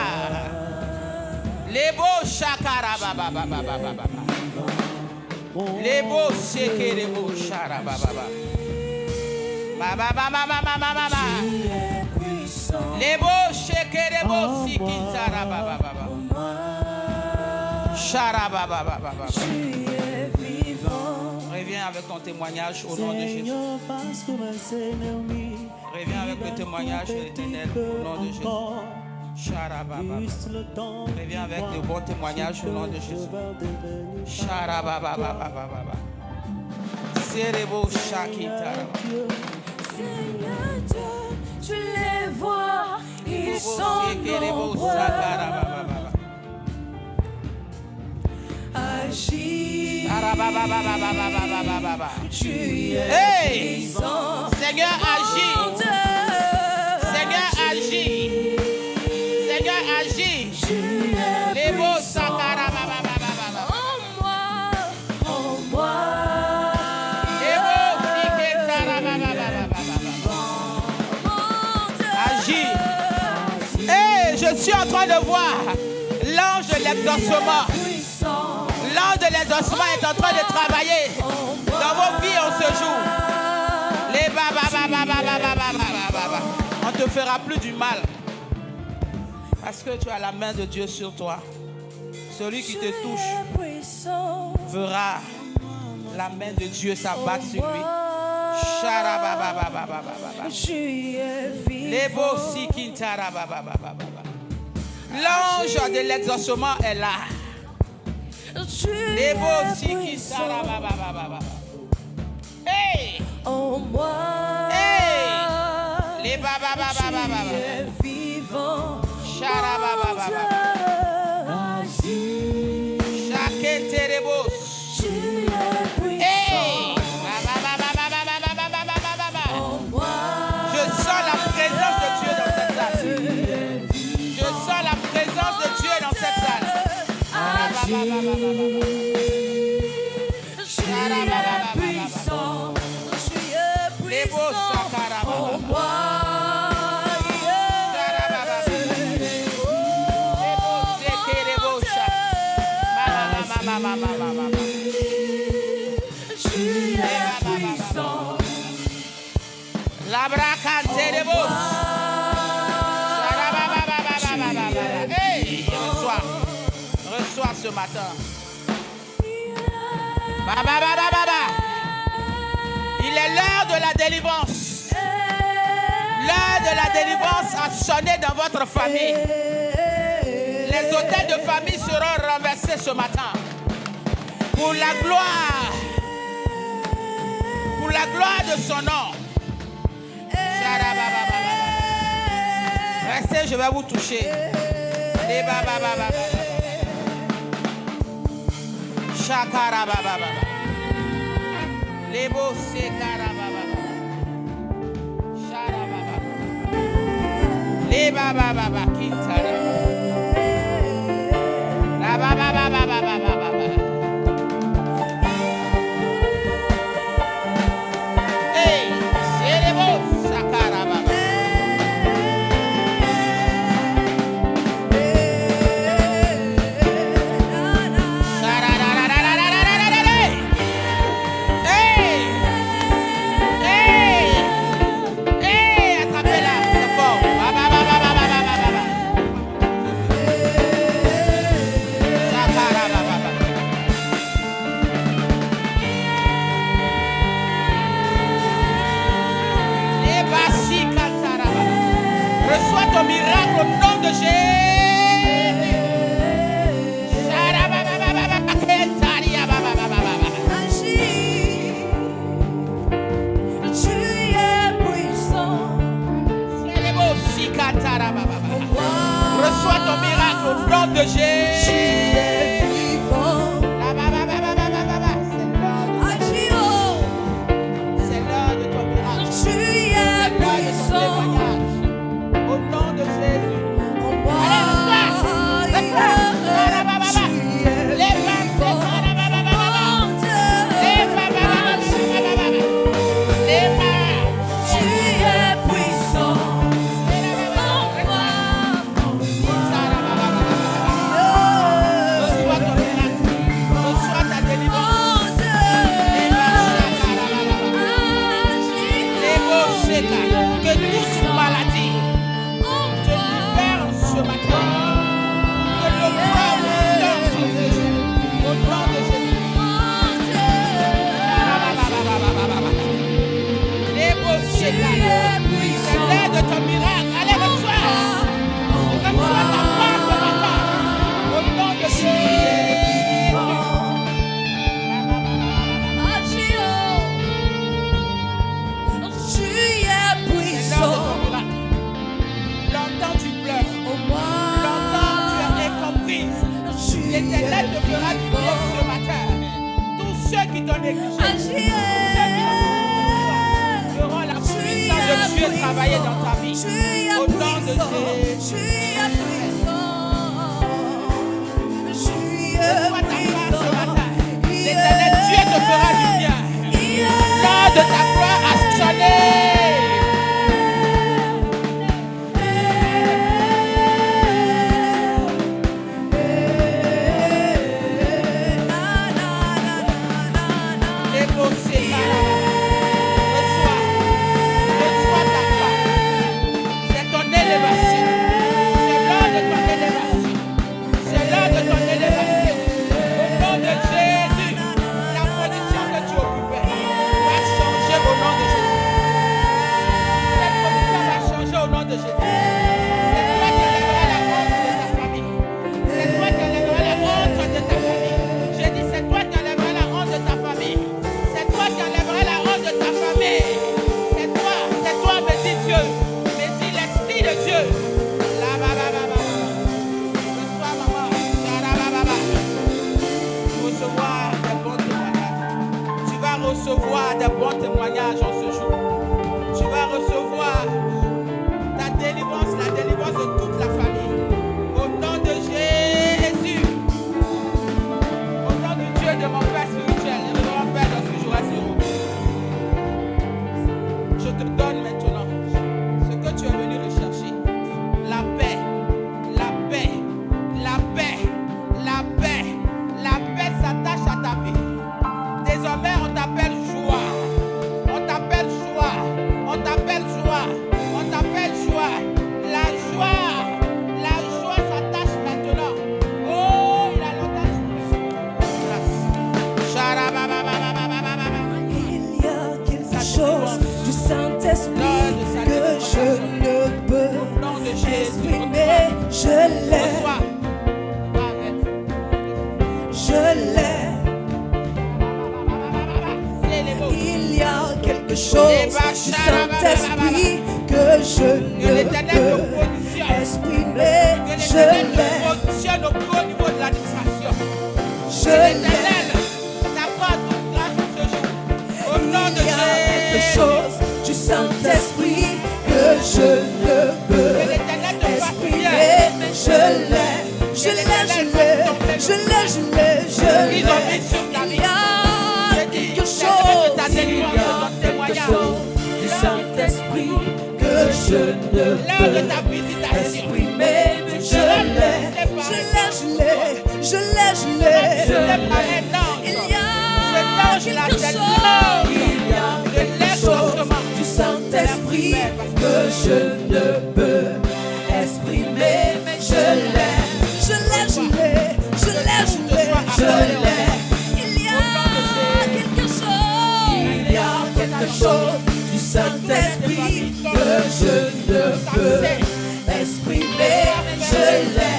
Les beaux chakarabababababa. Les beaux sekerebo charabababa. Bababababababa. Les beaux sekerebo sikintarabababa. Charabababababa. Reviens avec ton témoignage au nom de Jésus. Reviens avec le témoignage de l'Éternel au nom de Jésus. Charababa. Reviens avec de bons témoignages au nom de Jésus. Charababa. Serebo Shakita. Seigneur Dieu, tu les vois, ils puissant nombre. Agis. Tu es puissant. Seigneur, agis. Seigneur, agis. Seigneur, agis. Les beaux sakara. En moi. Agis. Hey, je suis en train de voir l'ange de l'exaucement. L'ange de l'exaucement est en train de travailler dans vos vies en ce jour. Les on ne te fera plus du mal parce que tu as la main de Dieu sur toi. Celui qui te touche verra la main de Dieu s'abattre sur lui. L'ange de l'exaucement est là. Hey! En moi. Hey! Les vivant. Je sens la présence de Dieu dans cette salle. Je sens la présence de Dieu dans cette salle. La bracante de vos. Hey, reçois ce matin. Il est l'heure de la délivrance. L'heure de la délivrance a sonné dans votre famille. Les hôtels de famille seront renversés ce matin. Pour la gloire de son nom. Restez, je vais vous toucher. Shakara baba baba. Lebo sekara baba baba. Shara baba. Leba baba baba kitara. La baba baba baba baba. Hey, serebo sakara baba. Reçois ton miracle au nom de Jésus. Tu es puissant. Reçois ton miracle au nom de Jésus. Tu es vivant. C'est l'heure de ton miracle. Tu es puissant. Au nom de Jésus. Oh l'Éternel te fera du bien ce matin. Tous ceux qui t'ont négligé, verront la puissance de Dieu travailler dans ta vie. Au nom de Jésus. Lève-toi ta part ce matin. L'Éternel Dieu te fera du bien. L'heure de ta gloire a sonné. Recevoir des bons témoignages en ce jour. Tu vas recevoir ta délivrance, la délivrance de toute la famille. Au nom de Jésus. Au nom du Dieu de mon Père spirituel et de mon Père dans ce jour à zéro. Je te donne maintenant ce que tu es venu rechercher. La paix, la paix, la paix, la paix. La paix s'attache à ta vie. Désormais, on t'appelle joie. On t'appelle joie. On t'appelle joie. On t'appelle joie. La joie s'attache maintenant. Oh, il a longtemps Il y a quelque chose du Saint-Esprit que je ne peux exprimer. Je l'ai. Je l'ai. Il y a quelque chose du Saint-Esprit que je ne peux exprimer. Je l'ai. positionne au plus haut niveau de l'administration. Je l'ai. T'apporte toute grâce ce jour. Au nom de Il y a quelque Jésus. chose du Saint-Esprit que je ne peux exprimer. Je l'ai. Je l'ai. Je l'ai. Je l'ai. Je l'ai. Ils ont mis sur ta vie. Il y a quelque chose du Saint-Esprit que je ne L'heure de peux ta visitation. exprimer. Je l'ai. Je l'ai. Je l'ai. Je l'ai. Je l'ai. Je l'ai par un ange. Il y a Cet ange, quelque la chose. Il y a de quelque l'exaucement. chose du Saint-Esprit que je ne peux exprimer. Je l'ai. Je l'ai. Je l'ai. Je l'ai. Je l'ai. Je l'ai. Il y a quelque chose. Il y a quelque chose du Saint-Esprit que je ne peux exprimer. Je l'ai.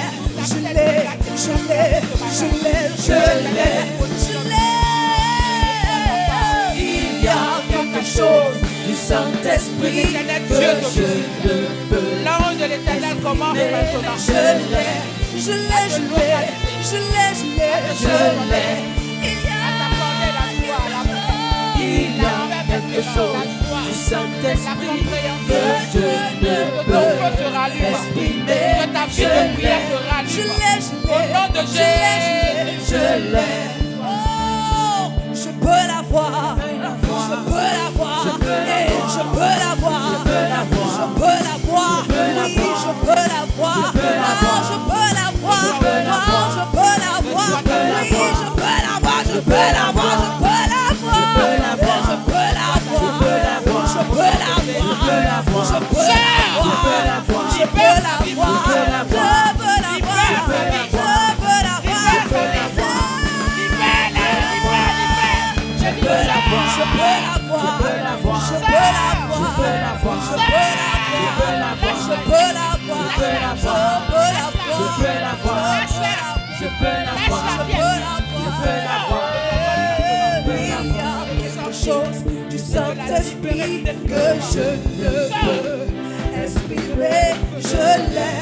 Je l'ai. Je l'ai. Je l'ai. Je l'ai. Je l'ai. Il y a quelque chose du Saint-Esprit que je ne peux. L'ange de l'Éternel commence maintenant. Je l'ai. Je l'ai. Je l'ai. Je l'ai. Je l'ai. Je l'ai. Il y a quelque chose du Saint-Esprit que je ne peux exprimer. Que ta vie de prière sera Je libre. l'ai. Au nom de Jésus. Je l'ai. Oh, je peux la voir. Je peux la voir. Je peux la voir. Je peux la voir. Je peux la voir. Oui, je peux la voir. Oh, je peux la voir. Oh, je peux la voir. Oui, je peux la voir. Je peux la voir. Je peux la voir. Je peux la voir. Je peux la voir. Je peux la voir. Je peux la voir. Je peux la voir. Je peux la voir. Je peux la voir. Je peux la voir. Du Saint-Esprit que je ne peux exprimer, je l'ai,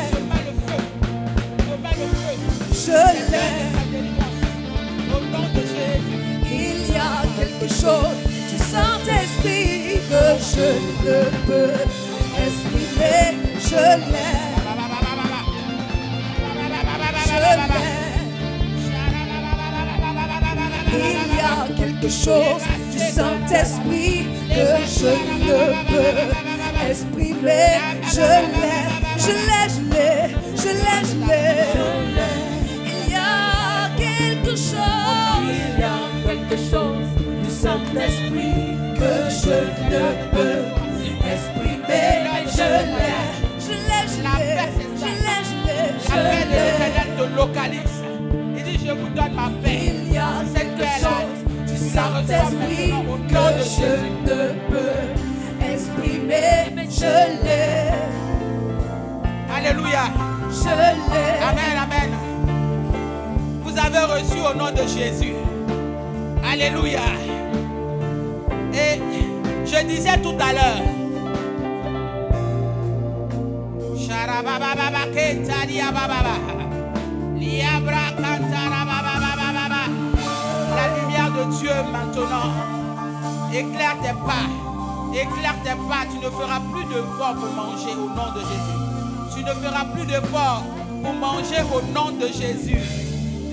je l'ai, délivrance. Au nom de Jésus. Il y a quelque chose du Saint-Esprit que je ne peux exprimer. Je l'ai. Il y a quelque chose du Saint-Esprit que je ne peux exprimer. Je l'ai, je l'ai, je l'ai, je l'ai, je l'ai. Il y a quelque chose du Saint-Esprit que je ne peux exprimer. Je l'ai, je l'ai, je l'ai, je l'ai, je l'ai, je La paix de l'ai. l'Éternel te localise. Il dit, je vous donne ma paix. Il y a quelque chose du Saint-Esprit que je ne peux exprimer. Je l'ai, Alléluia. je l'ai. Amen, amen. Vous avez reçu au nom de Jésus. Alléluia. Et je disais tout à l'heure, la lumière de Dieu maintenant éclaire tes pas. Éclaire tes pas. Tu ne feras plus d'efforts pour manger au nom de Jésus. Tu ne feras plus d'efforts pour manger au nom de Jésus.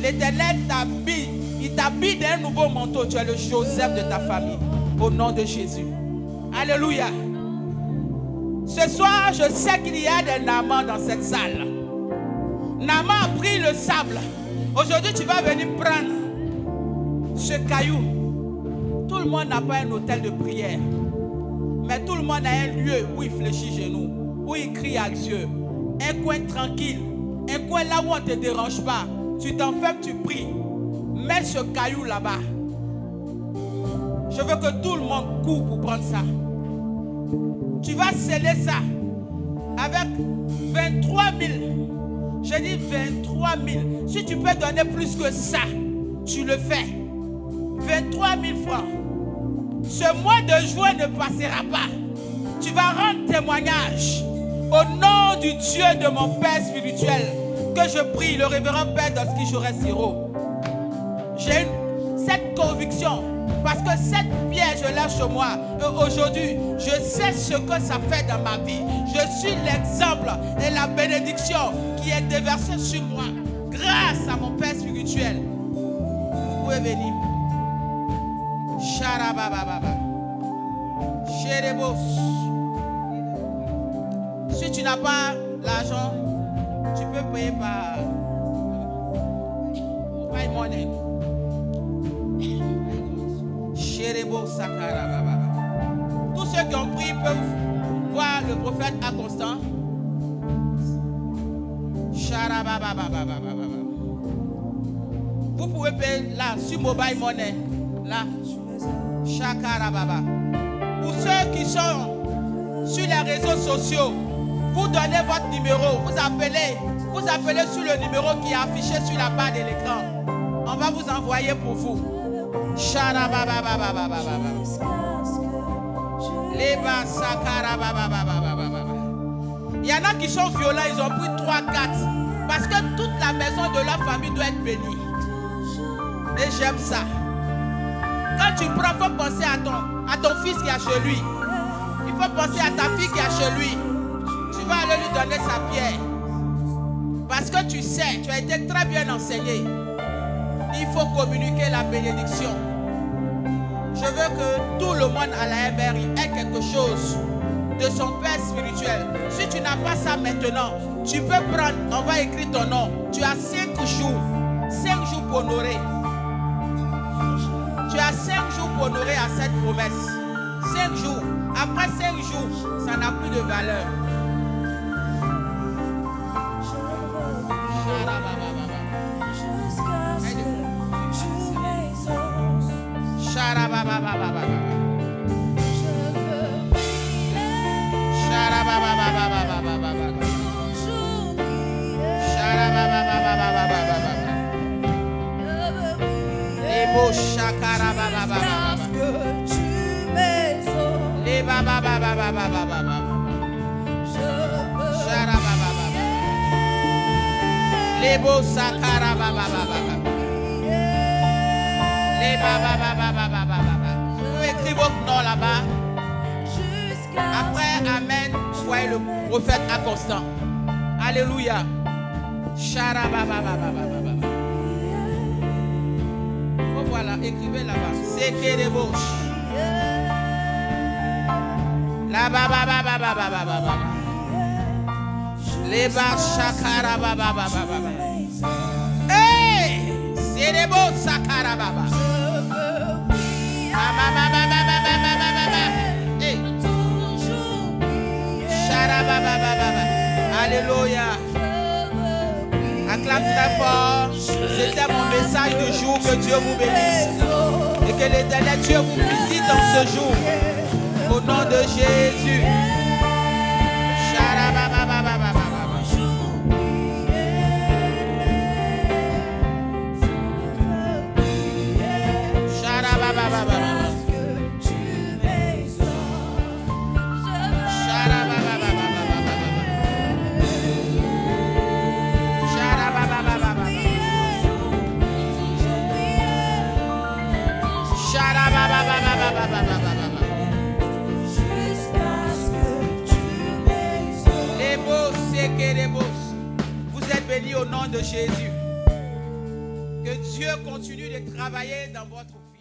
L'Éternel t'habille. Il t'habille d'un nouveau manteau. Tu es le Joseph de ta famille. Au nom de Jésus. Alléluia. Ce soir, je sais qu'il y a des Naaman dans cette salle. Naaman a pris le sable. Aujourd'hui, tu vas venir prendre ce caillou. Tout le monde n'a pas un hôtel de prière. Mais tout le monde a un lieu où il fléchit genoux, où il crie à Dieu. Un coin tranquille. Un coin là où on ne te dérange pas. Tu t'enfermes, tu pries. Mets ce caillou là-bas. Je veux que tout le monde court pour prendre ça. Tu vas sceller ça avec 23 000. Je dis 23 000. Si tu peux donner plus que ça, tu le fais. 23 000 francs. Ce mois de juin ne passera pas. Tu vas rendre témoignage au nom du Dieu de mon Père spirituel que je prie, le révérend Père Dolski Jorès Siro. J'ai cette conviction parce que cette pierre, je l'ai chez moi. Et aujourd'hui, je sais ce que ça fait dans ma vie. Je suis l'exemple et la bénédiction qui est déversée sur moi grâce à mon Père spirituel. Vous pouvez venir. Charabababa. Chérebos. Si tu n'as pas l'argent, tu peux payer par mobile money. Chérebos Sakarababa. Tous ceux qui ont pris peuvent voir le prophète à Constant. Charabababa. Vous pouvez payer là sur mobile money. Là. Chakarababa. Pour ceux qui sont sur les réseaux sociaux, vous donnez votre numéro, vous appelez sur le numéro qui est affiché sur la barre de l'écran. On va vous envoyer pour vous. Charababababababa. Leba sakarabababababa. Il y en a qui sont violents, ils ont pris 3-4 parce que toute la maison de leur famille doit être bénie. Et j'aime ça. Quand tu prends, il faut penser à ton fils qui est chez lui. Il faut penser à ta fille qui est chez lui. Tu vas aller lui donner sa pierre. Parce que tu sais, tu as été très bien enseigné. Il faut communiquer la bénédiction. Je veux que tout le monde à la MRI ait quelque chose de son Père spirituel. Si tu n'as pas ça maintenant, tu peux prendre, on va écrire ton nom. Tu as 5 jours. 5 jours pour honorer. Tu as 5 jours pour honorer à cette promesse. 5 jours. Après 5 jours, ça n'a plus de valeur. Lebo sakara baba baba. Eh, Vous pouvez écrire votre nom là-bas. Après, amen, vous voyez le prophète inconstant. Alléluia. Oh, voilà, écrivez là-bas. C'est que des bouches. Là-bas, les bas chakara baba. Hey, c'est des beaux sakara baba. Hey, alléluia. Acclame très fort. C'était mon message du jour. Que Dieu vous bénisse. Et que l'Éternel Dieu vous visite dans ce jour. Au nom de Jésus. Vous êtes bénis au nom de Jésus. Que Dieu continue de travailler dans votre vie.